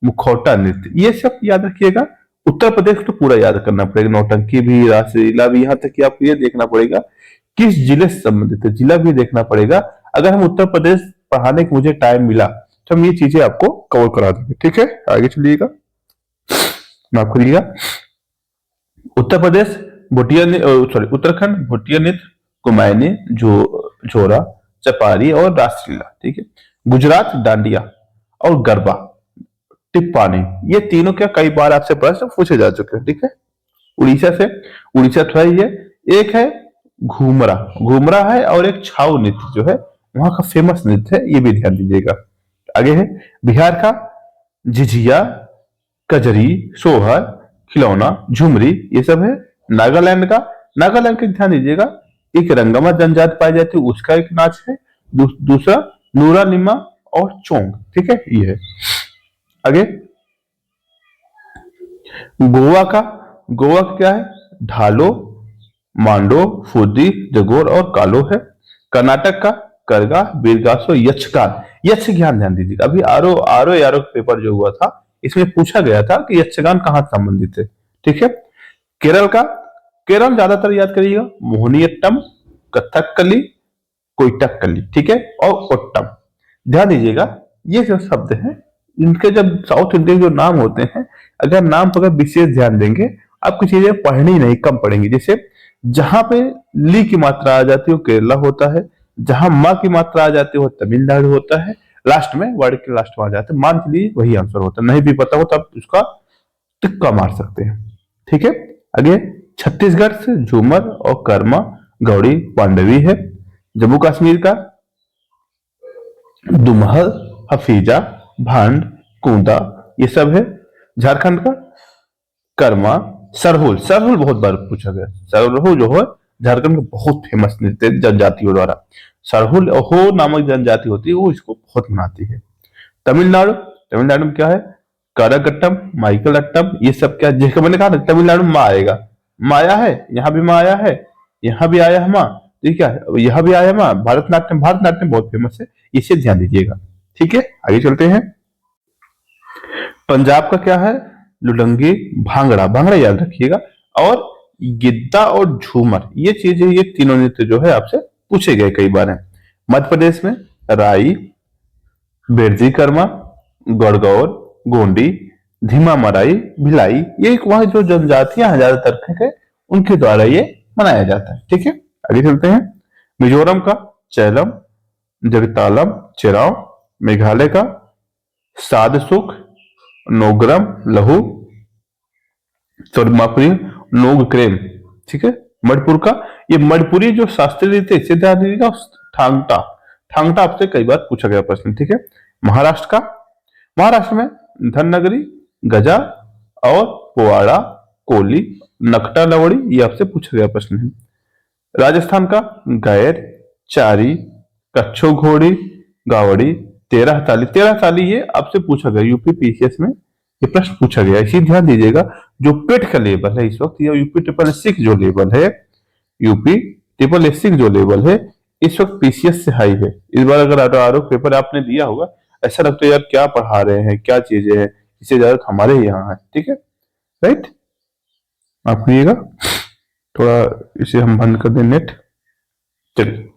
मुखौटा नृत्य, ये सब याद रखिएगा। उत्तर प्रदेश तो पूरा याद करना पड़ेगा, नौटंकी भी, रासलीला भी, यहाँ तक कि आपको ये देखना पड़ेगा किस जिले से संबंधित है, जिला भी देखना पड़ेगा। अगर हम उत्तर प्रदेश पढ़ाने के मुझे टाइम मिला तो हम ये चीजें आपको कवर करा देंगे। ठीक है, आगे चलिएगा, माफ करिएगा। उत्तर प्रदेश उत्तराखंड भोटिया नृत्य, कुमायनी, झोरा, चपारी और रासलीला। ठीक है, गुजरात डांडिया और गरबा, टिप्पानी, ये तीनों क्या कई बार आपसे प्रश्न पूछे जा चुके हैं। ठीक है, उड़ीसा तो है ये, एक है घूमरा है और एक छाऊ नृत्य जो है वहां का फेमस नृत्य है, ये भी ध्यान दीजिएगा। आगे है बिहार का झिझिया, कजरी, सोहर, खिलौना, झुमरी, ये सब है। नागालैंड का ध्यान दीजिएगा, एक रंगमा जनजाति पाई जाती है, उसका एक नाच है। दूसरा नूरा निमा और चोंग। ठीक है, ये है। आगे गोवा का क्या है? ढालो, मांडो, फुदी, जगोर और कालो है। कर्नाटक का करगा, बीरगासो, यक्षगान ध्यान दीजिएगा। अभी आरो पेपर जो हुआ था इसमें पूछा गया था कि यक्षगान कहां संबंधित है। ठीक है, केरल ज्यादातर याद करिएगा, मोहिनीअट्टम, कथकली, कोइटक्कली। ठीक है, और ओट्टम। ध्यान दीजिएगा, ये जो शब्द हैं इनके जब साउथ इंडियन जो नाम होते हैं, अगर नाम पर विशेष ध्यान देंगे आपको चीजें पढ़नी नहीं, कम पढ़ेंगी। जैसे जहां पे ली की मात्रा आ जाती है वो केरला होता है, जहां माँ की मात्रा आ जाती है वो तमिलनाडु होता है, लास्ट में वर्ड के लास्ट में आ जाता है, मान के लिए वही आंसर होता है। नहीं भी पता हो तब उसका तुक्का मार सकते हैं। ठीक है, आगे छत्तीसगढ़ से झूमर और कर्मा गौड़ी पांडवी है। जम्मू कश्मीर का दुमहल, हफीजा, भांड, कूदा, ये सब है। झारखंड का कर्मा, सरहुल, सरहुल बहुत बार पूछा गया। सरहुल जो है झारखंड में बहुत फेमस नृत्य जनजातियों द्वारा। सरहुल हो नामक जनजाति होती है, वो इसको बहुत मनाती है। तमिलनाडु, तमिलनाडु में क्या है, करगट्टम, माइकल अट्टम, ये सब क्या, जैसे मैंने कहा ना तमिलनाडु में माँ आएगा, माया है, यहाँ भी माँ आया है, यहाँ भी आया है माँ, ठीक है, यहाँ भी आया है माँ। भारतनाट्यम, भारतनाट्यम बहुत फेमस है, इसे ध्यान दीजिएगा। ठीक है, आगे चलते हैं। पंजाब का क्या है, लुडंगी, भांगड़ा, भांगड़ा याद रखिएगा, और गिद्दा और झूमर, ये चीजें, ये तीनों नृत्य जो है आपसे पूछे गए कई बार है। मध्य प्रदेश में राई, बेरजी कर्मा, गणगौर, गोंडी, धीमा मराई, भिलाई, ये एक वहां जो जनजातियां हैं ज्यादातर है उनके द्वारा ये मनाया जाता है। ठीक है, आगे चलते हैं। मिजोरम का चैलम, जगतालम, चिराव, मेघालय का सादसुख, नोग्रम, लहू, माफी, नोगक्रेम। ठीक है, मणिपुर का ये मणिपुरी जो शास्त्रीय नृत्य, इसे ध्यान दीजिएगा। ठांगटा, ठांगटा आपसे कई बार पूछा गया प्रश्न। ठीक है, महाराष्ट्र का, महाराष्ट्र में धननगरी, गजा और पोवाड़ा, कोली, नकटा लवड़ी, ये आपसे पूछा गया प्रश्न है। राजस्थान का गैर, चारी, कच्छो घोड़ी, गावड़ी, तेरह ताली, तेरह ताली ये आपसे पूछा गया यूपी पीसीएस में, ये प्रश्न पूछा गया, इसी ध्यान दीजिएगा। जो पेट का लेवल है इस वक्त, या यूपी ट्रिपल एस जो लेवल है, यूपी ट्रिपल एस जो लेवल है इस वक्त पीसीएस से हाई है। इस बार अगर आरओ पेपर आपने दिया होगा, ऐसा लगता है यार क्या पढ़ा रहे हैं, क्या चीजें हैं, इससे ज्यादा हमारे यहाँ है। ठीक है, राइट, आप कहिएगा थोड़ा, इसे हम बंद कर दें नेट। चलिए,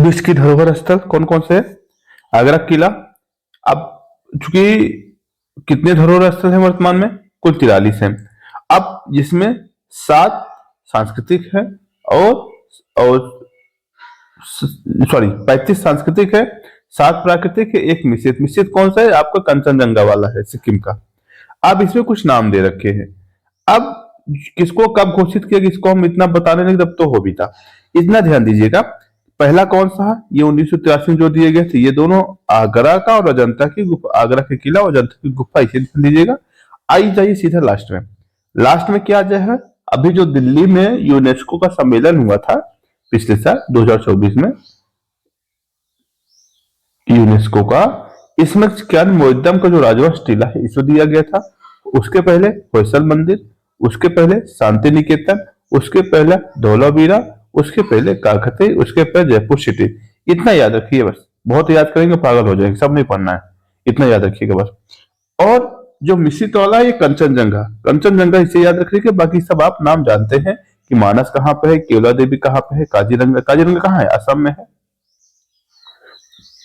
विश्व की धरोहर स्थल कौन कौन से है, आगरा किला। अब चूंकि कितने धरोहर स्थल हैं वर्तमान में, कुल 43 हैं। अब जिसमें 7 सांस्कृतिक है और सॉरी 35 सांस्कृतिक है, 7 प्राकृतिक है, 1 मिश्रित। मिश्रित कौन सा है, आपका कंचनजंगा वाला है सिक्किम का। अब इसमें कुछ नाम दे रखे हैं। अब किसको कब घोषित किया, किसको हम इतना बताने लगे तब तो हो भी था। इतना ध्यान दीजिएगा, पहला कौन सा है, ये 1983 में जो दिए गए थे, ये दोनों आगरा का और अजंता की गुफा, आगरा के किला और अजंता की गुफा, इसे ध्यान दीजिएगा। आई जाइए सीधा लास्ट में, लास्ट में क्या जो है, अभी जो दिल्ली में यूनेस्को का सम्मेलन हुआ था पिछले साल 2024 में यूनेस्को का, इसमें क्या मोइद्दम का जो राजवंश टीला है इसको दिया गया था। उसके पहले होयसल मंदिर, उसके पहले शांति निकेतन, उसके पहले धौलावीरा, उसके पहले काकती, उसके पहले जयपुर सिटी। इतना याद रखिए बस, बहुत याद करेंगे पागल हो जाएंगे, सब नहीं पढ़ना है, इतना याद रखिएगा बस। और जो मिश्रित वाला है ये कंचनजंगा, कंचनजंगा इसे याद रखिएगा, बाकी सब आप नाम जानते हैं कि मानस कहाँ पे है, केवला देवी कहाँ पे है, काजीरंगा, काजीरंगा कहाँ है, असम में है।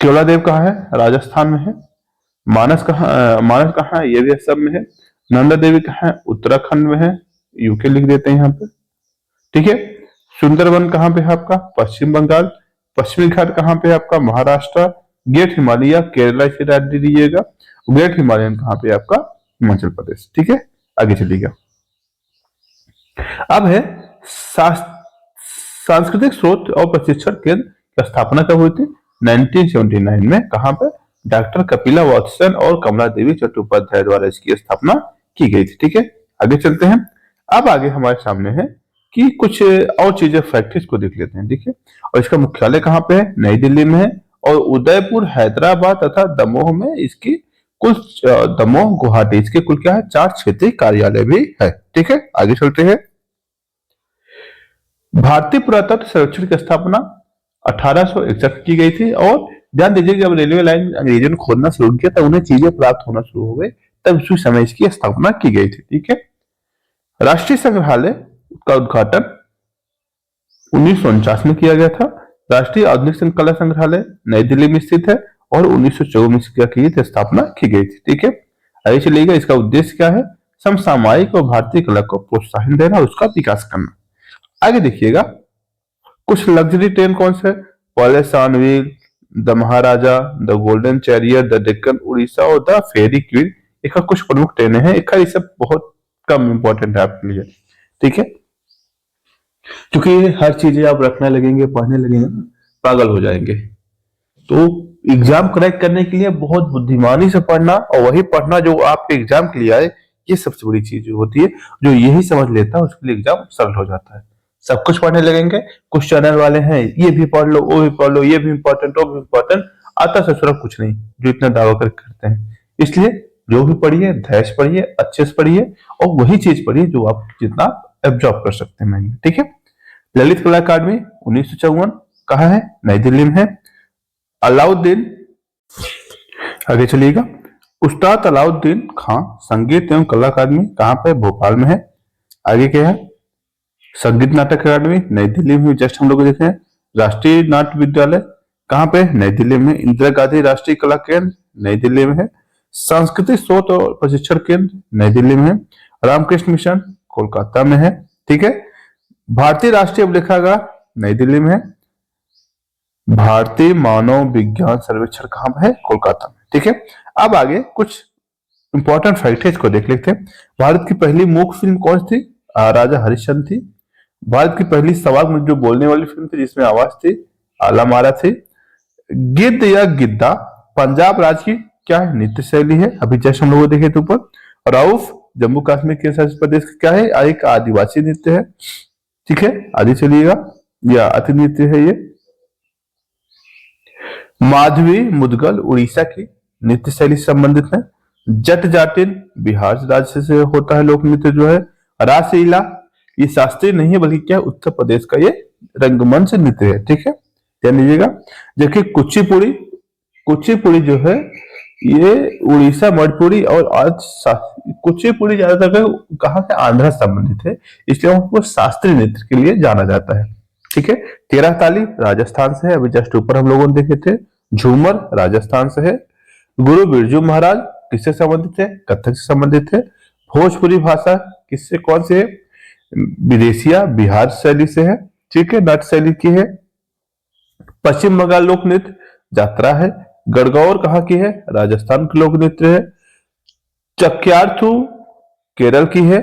केवला देव कहाँ है, राजस्थान में है। मानस कहाँ है, ये भी असम में है। नंदा देवी कहाँ है, उत्तराखंड में है, यूके लिख देते हैं यहाँ पे। ठीक है, सुंदरवन कहाँ पे है आपका, पश्चिम बंगाल। पश्चिमी घाट कहाँ पे है आपका, महाराष्ट्र। ग्रेट हिमालय केरला से याद दीजिएगा। ग्रेट हिमालयन कहाँ पे है आपका, हिमाचल प्रदेश। ठीक है, आगे चलिएगा। अब है सांस्कृतिक स्रोत और प्रशिक्षण केंद्र की स्थापना कब हुई थी, 1979 में। कहां पे, डॉक्टर कपिला वात्सन और कमला देवी चट्टोपाध्याय द्वारा इसकी स्थापना की गई थी। ठीक है, आगे चलते हैं। अब आगे हमारे सामने है कि कुछ और चीजें फैक्ट्रीज को देख लेते हैं। देखिए, और इसका मुख्यालय कहाँ पे है, नई दिल्ली में है। और उदयपुर, हैदराबाद तथा दमोह में इसकी कुल, दमोह गुवाहाटी, इसके कुल क्या है, 4 क्षेत्रीय कार्यालय भी है। ठीक है, आगे चलते हैं। भारतीय पुरातत्व सर्वेक्षण की स्थापना 1861 की गई थी। और ध्यान दीजिए, जब रेलवे लाइन अंग्रेजों ने खोदना शुरू किया तब उन्हें चीजें प्राप्त होना शुरू हो गई, तब उसी समय इसकी स्थापना की गई थी। ठीक है, राष्ट्रीय संग्रहालय का उद्घाटन 1949 में किया गया था। राष्ट्रीय आधुनिक कला संग्रहालय नई दिल्ली में स्थित है और 1954 में क्या की थी, स्थापना की गई थी। ठीक है, आगे चलिएगा। इसका उद्देश्य क्या है, समसामयिक और भारतीय कला को प्रोत्साहन देना, उसका विकास करना। आगे देखिएगा, कुछ लग्जरी ट्रेन कौन से, Palace on Wheel, the Maharaja, the Golden Chariot, the Deccan Odyssey और द फेरी क्वीन, एक कुछ प्रमुख ट्रेनें हैं, एक ये सब बहुत कम इंपॉर्टेंट है आपके लिए, ठीक है। क्योंकि हर चीजें आप रखने लगेंगे, पढ़ने लगेंगे ना, पागल हो जाएंगे। तो एग्जाम क्रैक करने के लिए बहुत बुद्धिमानी से पढ़ना, और वही पढ़ना जो आपके एग्जाम के लिए आए, ये सबसे बड़ी चीज होती है। जो यही समझ लेता है उसके लिए एग्जाम सरल हो जाता है। सब कुछ पढ़ने लगेंगे, कुछ चैनल वाले हैं ये भी पढ़ लो, वो भी पढ़ लो, ये भी इंपॉर्टेंट, वो भी इंपॉर्टेंट, आता ससुरा कुछ नहीं, जो इतना दावा करके करते हैं। इसलिए जो भी पढ़िए, धैर्य पढ़िए, अच्छे से पढ़िए, और वही चीज पढ़िए जो आप जितना एब्जॉर्ब कर सकते हैं माइंड में, ठीक है। ललित कला अकादमी 1954 कहाँ है? नई दिल्ली में है। अलाउद्दीन, आगे चलिएगा, उस्ताद अलाउद्दीन खां संगीत एवं कला अकादमी कहाँ पे? भोपाल में है। आगे क्या है? संगीत नाटक अकादमी नई दिल्ली में, जस्ट हम लोग देखे हैं। राष्ट्रीय नाट्य विद्यालय कहाँ पे? नई दिल्ली में। इंदिरा गांधी राष्ट्रीय कला केंद्र नई दिल्ली में है। सांस्कृतिक शोध और प्रशिक्षण केंद्र नई दिल्ली में है। रामकृष्ण मिशन कोलकाता में है, ठीक है। भारतीय राष्ट्रीय अभिलेखागार नई दिल्ली में है। भारतीय मानव विज्ञान सर्वेक्षण कहाँ पे है? कोलकाता में, ठीक है। अब आगे कुछ इंपॉर्टेंट फैक्ट है, इसको देख लेते हैं। भारत की पहली मूक फिल्म कौन थी? राजा हरिश्चंद्र थी। भारत की पहली सवाल में जो बोलने वाली फिल्म थी जिसमें आवाज थी, आला मारा थी। गिद्ध या गिद्दा पंजाब राज्य की क्या है? नृत्य शैली है, अभी जैसे हम लोग देखे थे ऊपर। राउफ जम्मू कश्मीर के शासित प्रदेश का क्या है? एक आदिवासी नृत्य है, ठीक है। आगे चलिएगा, या अति नृत्य है ये। माधवी मुदगल उड़ीसा की नृत्य शैली से संबंधित है। जट जाटिन बिहार राज्य से होता है लोक नृत्य जो है। रासलीला ये शास्त्रीय नहीं है बल्कि क्या है? उत्तर प्रदेश का ये रंगमंच नृत्य है, ठीक है, ध्यान दीजिएगा। जबकि कुचिपुड़ी, कुचिपुड़ी जो है ये उड़ीसा मणिपुरी और आज कुचिपुड़ी ज्यादातर कहाँ से? आंध्र संबंधित है, इसलिए उसको शास्त्रीय नृत्य के लिए जाना जाता है, ठीक है। तेरह ताली राजस्थान से है, अभी जस्ट ऊपर हम लोगों ने देखे थे। झूमर राजस्थान से है। गुरु बिरजू महाराज किससे संबंधित है? कथक से संबंधित है। भोजपुरी भाषा किससे, कौन से है? विदेशिया बिहार शैली से है, ठीक है, नाट्य शैली की है। पश्चिम बंगाल लोक नृत्य यात्रा है। गणगौर कहाँ की है? राजस्थान की लोक नृत्य है। चक्यार्थू केरल की है।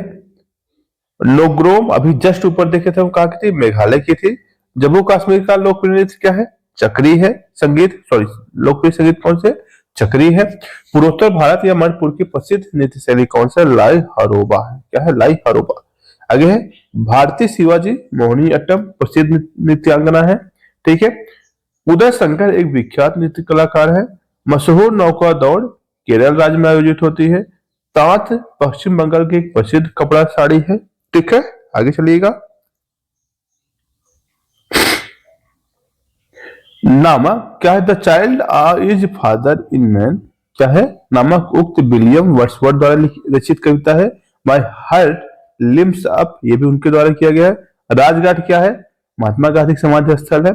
लोग्रोम अभी जस्ट ऊपर देखे थे, वो कहाँ की थी? मेघालय की थी। जम्मू कश्मीर का लोकप्रिय नृत्य क्या है? चक्री है। संगीत, सॉरी, लोकप्रिय संगीत कौन से? चक्री है। पूर्वोत्तर भारत या मणिपुर की प्रसिद्ध नृत्य शैली कौन सा? लाई हरोबा है, क्या है? लाई हरोबा। आगे है भारतीय शिवाजी मोहिनी अट्टम प्रसिद्ध नृत्यांगना है, ठीक है। उदय शंकर एक विख्यात नृत्य कलाकार है। मशहूर नौका दौड़ केरल राज्य में आयोजित होती है। तांत पश्चिम बंगाल की एक प्रसिद्ध कपड़ा साड़ी है, ठीक है। आगे चलिएगा। नामक क्या है? The child is father in man, क्या है? नामक उक्त विलियम वर्ड्सवर्थ द्वारा रचित कविता है। माय हार्ट लिम्स अप, ये भी उनके द्वारा किया गया है। राजघाट क्या है? महात्मा गांधी समाधि स्थल है।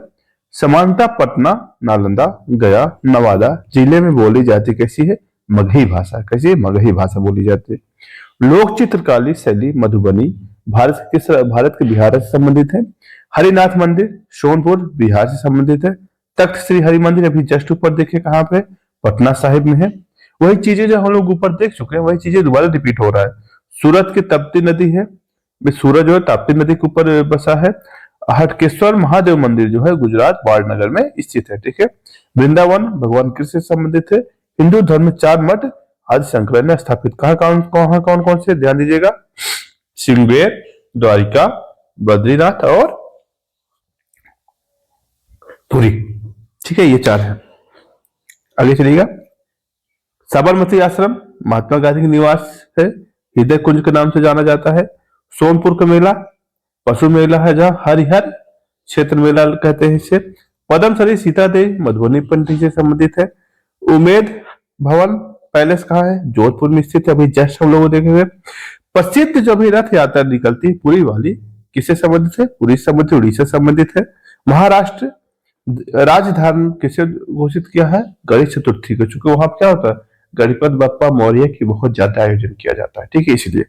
समानता पटना, नालंदा, गया, नवादा जिले में बोली जाती कैसी है? मगही भाषा। कैसी? मगही भाषा बोली जाती है। लोक चित्रकारी शैली मधुबनी भारत के बिहार से संबंधित है। हरिनाथ मंदिर सोनपुर बिहार से संबंधित है। तख्त श्री हरि मंदिर अभी जस्ट ऊपर देखे कहाँ पे? पटना साहिब में है। वही चीजें जो हम लोग ऊपर देख चुके हैं वही चीजें दोबारा रिपीट हो रहा है। सूरत की तप्ती नदी है, सूरत जो है ताप्ती नदी के ऊपर बसा है। हटकेश्वर महादेव मंदिर जो है गुजरात वारणनगर में स्थित है, ठीक है। वृंदावन भगवान कृष्ण से संबंधित है। हिंदू धर्म में 4 मठ आदि शंकर ने स्थापित, कहाँ कौन कौन से? ध्यान दीजिएगा, श्रृंगेर, द्वारिका, बद्रीनाथ और पुरी, ठीक है, ये 4 है। आगे चलिएगा। साबरमती आश्रम महात्मा गांधी का निवास है, हृदय कुंज के नाम से जाना जाता है। सोनपुर का मेला पशु मेला है जहां हरिहर क्षेत्र मेला कहते हैं इसे। पद्मश्री सीता देवी मधुबनी पंथी से संबंधित है। उमेद भवन पैलेस कहाँ है? जोधपुर में स्थित है, अभी जस्ट हम लोग देखेंगे। प्रसिद्ध जो भी रथ यात्रा निकलती है पुरी वाली किससे संबंधित है? पुरी से संबंधित, उड़ीसा से संबंधित है। महाराष्ट्र राजधानी किसे घोषित किया है? गणेश चतुर्थी को, चूंकि वहां क्या होता है? गणपति बप्पा मौर्य की बहुत ज्यादा आयोजन किया जाता है, ठीक है, इसलिए।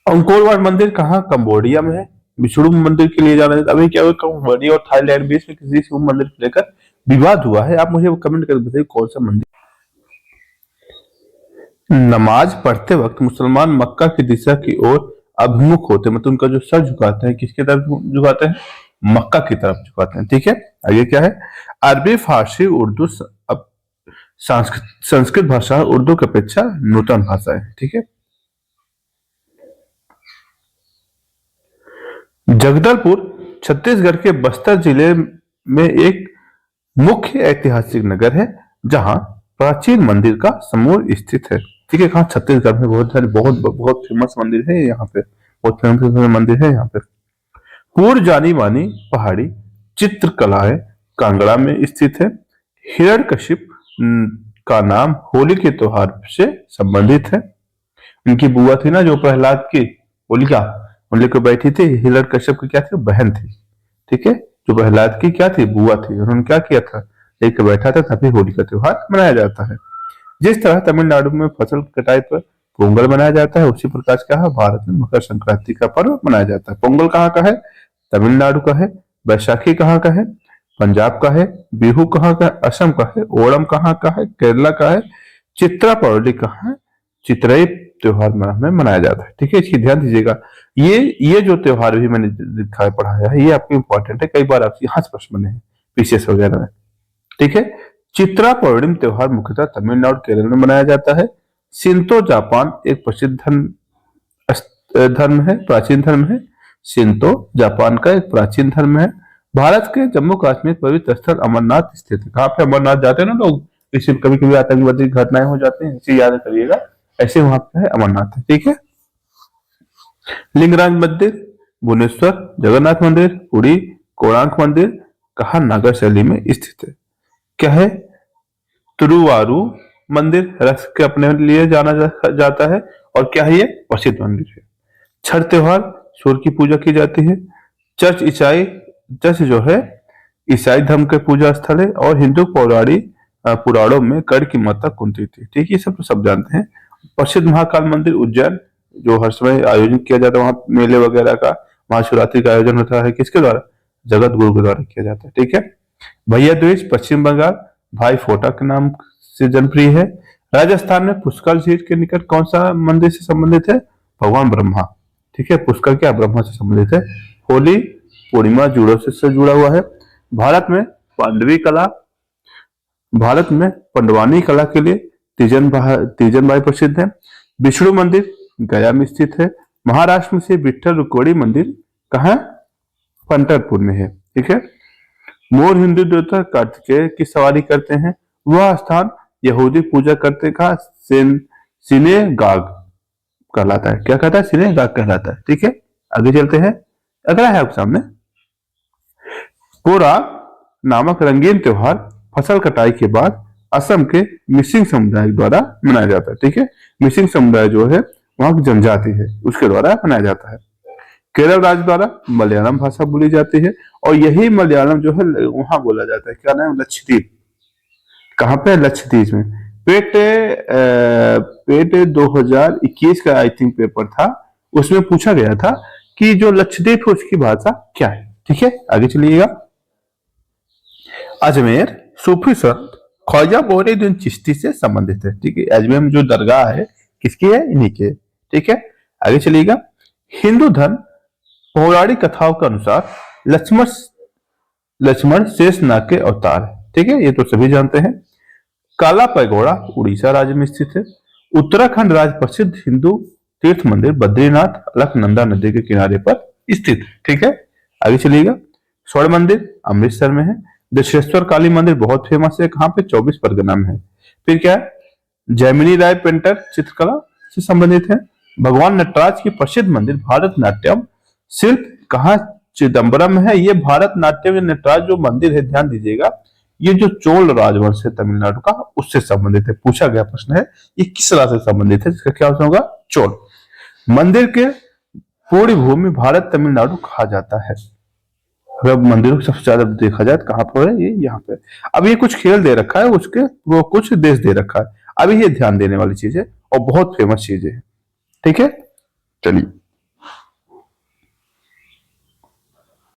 अंकोर वाट मंदिर कहाँ? कंबोडिया में है। विष्णु मंदिर के लिए जाना है। अभी क्या हुआ? कंबोडिया और थाईलैंड बीच में किसी शिव मंदिर को लेकर विवाद हुआ है। आप मुझे कमेंट कर बताइए कौन सा मंदिर। नमाज पढ़ते वक्त मुसलमान मक्का की दिशा की ओर अभिमुख होते हैं, मतलब उनका जो सर झुकाते हैं किसकी तरफ झुकाते हैं? मक्का की तरफ झुकाते हैं। ठीक है, आगे क्या है? अरबी, फारसी, उर्दू अब संस्कृत भाषा उर्दू की अपेक्षा नूतन भाषा है। ठीक है। जगदलपुर छत्तीसगढ़ के बस्तर जिले में एक मुख्य ऐतिहासिक नगर है जहां प्राचीन मंदिर का समूह स्थित है। ठीक है, कहा? छत्तीसगढ़ में बहुत सारे बहुत बहुत फेमस मंदिर है यहाँ पे, बहुत फेमस मंदिर है यहाँ पे। पूर्व जानी मानी पहाड़ी चित्रकलाएं कांगड़ा में स्थित है। हिरण्यकशिप का नाम होली के त्योहार से संबंधित है। उनकी बुआ थी ना जो प्रहलाद की, होलिका, उन लेकर बैठी थी। हिरण्यकश्यप की क्या थी? बहन थी। ठीक है, जो प्रहलाद की क्या थी? बुआ थी। उन्होंने क्या किया था? लेकर बैठा था, तभी होली का त्योहार मनाया जाता है। जिस तरह तमिलनाडु में फसल कटाई पर पोंगल मनाया जाता है, उसी प्रकार क्या है भारत में मकर संक्रांति का पर्व मनाया जाता है। पोंगल कहाँ का है? तमिलनाडु का है। बैसाखी कहाँ का है? पंजाब का है। बिहू कहाँ का है? असम का है। ओणम कहाँ का है? केरला का है। चित्रा पौर्णिमा कहाँ है? चित्रई त्योहार में मनाया जाता है। ठीक है, इसकी ध्यान दीजिएगा। ये जो त्योहार भी मैंने दिखाया पढ़ाया है, ये आपको इंपॉर्टेंट है, कई बार आपसे यहाँ से प्रश्न बने हैं पीसीएस वगैरह में। ठीक है, चित्रा पौर्णिमा त्योहार मुख्यतः तमिलनाडु केरल में मनाया जाता है। शिंतो जापान एक प्रसिद्ध धर्म है, प्राचीन धर्म है। शिंतो जापान का एक प्राचीन धर्म है। भारत के जम्मू कश्मीर पवित्र स्थल अमरनाथ स्थित है। कहाँ पे अमरनाथ जाते हैं ना लोग, इसी कभी कभी आतंकवादी घटनाएं हो जाती हैं, इसे याद करिएगा। ऐसे वहां पे है अमरनाथ है। ठीक है, लिंगराज मंदिर भुवनेश्वर, जगन्नाथ मंदिर पुरी, कोणार्क मंदिर कहा नागर शैली में स्थित है। क्या है? तिरुवारू मंदिर रथ के अपने लिए जाना जाता है। और क्या है? ये प्रसिद्ध मंदिर है। छठ त्योहार सूर्य की पूजा की जाती है। चर्च जो है ईसाई धर्म के पूजा स्थल है। और हिंदू पुराणों में कर्ण की माता कुंती थी। ठीक है, ये सब तो सब जानते हैं। प्रसिद्ध महाकाल मंदिर उज्जैन, जो हर समय आयोजन किया जाता है, वहां मेले वगैरह का, महाशिवरात्रि का आयोजन होता है, किसके द्वारा? जगत गुरु के द्वारा किया जाता है। ठीक है, भैया दूज पश्चिम बंगाल भाई फोटा के नाम से जनप्रिय है। राजस्थान में पुष्कर झील के निकट कौन सा मंदिर से संबंधित है? भगवान ब्रह्मा। ठीक है, पुष्कर क्या? ब्रह्मा से संबंधित है। होली पूर्णिमा जूड़ों से जुड़ा हुआ है। भारत में पांडवी कला, भारत में पंडवानी कला के लिए तीजन भाई प्रसिद्ध है। विष्णु मंदिर गया में स्थित है। महाराष्ट्र में से विठ्ठल रुक्मिणी मंदिर कहाँ? पंढरपुर में है। ठीक है, मोर हिंदू देवता कार्तिकेय की सवारी करते हैं। वह स्थान यहूदी पूजा करते का सिनेगाग कहलाता है। क्या कहता है? सिनेगाग कहलाता है। ठीक है, आगे चलते हैं। अगला है आपके सामने पोरा नामक रंगीन त्योहार फसल कटाई के बाद असम के मिसिंग समुदाय द्वारा मनाया जाता है। ठीक है, मिसिंग समुदाय जो है वहां की जनजाति है, उसके द्वारा मनाया जाता है। केरल राज्य द्वारा मलयालम भाषा बोली जाती है। और यही मलयालम जो है वहां बोला जाता है। क्या नाम? लक्षद्वीप। कहाँ पे? लक्षद्वीप में। पेट 2021 का आई थिंक पेपर था, उसमें पूछा गया था कि जो लक्षद्वीप है उसकी भाषा क्या है। ठीक है, आगे चलिएगा। अजमेर सूफी संत ख्वाजा मोइनुद्दीन चिश्ती से संबंधित है। ठीक है, अजमेर में जो दरगाह है किसकी है? इन्हीं के। ठीक है, आगे चलिएगा। हिंदू धर्म पौराणिक कथाओं के अनुसार लक्ष्मण शेषनाग के अवतार है। ठीक है, ये तो सभी जानते हैं। काला पैगोड़ा उड़ीसा राज्य में स्थित है। उत्तराखंड राज्य प्रसिद्ध हिंदू तीर्थ मंदिर बद्रीनाथ अलकनंदा नदी के किनारे पर स्थित है। ठीक है, आगे चलिएगा। स्वर्ण मंदिर अमृतसर में है। दशेश्वर काली मंदिर बहुत फेमस है। कहाँ पे? 24 परगना में है। फिर क्या है? जैमिनी राय पेंटर चित्रकला से संबंधित है। भगवान नटराज की प्रसिद्ध मंदिर भारतनाट्यम शिल्प कहाँ? चिदम्बरम में है। ये भारतनाट्यम नटराज जो मंदिर है, ध्यान दीजिएगा, ये जो चोल राजवंश है तमिलनाडु का, उससे संबंधित है। पूछा गया प्रश्न है ये किस राज्य से संबंधित है, जिसका क्या होगा? चोल। मंदिर के पूरी भूमि भारत तमिलनाडु कहा जाता है। अगर मंदिरों को सबसे ज्यादा देखा जाए तो कहाँ पर है? ये यहाँ पे। अब ये कुछ खेल दे रखा है, उसके वो कुछ देश दे रखा है। अभी ये ध्यान देने वाली चीज है और बहुत फेमस चीज है। ठीक है, चलिए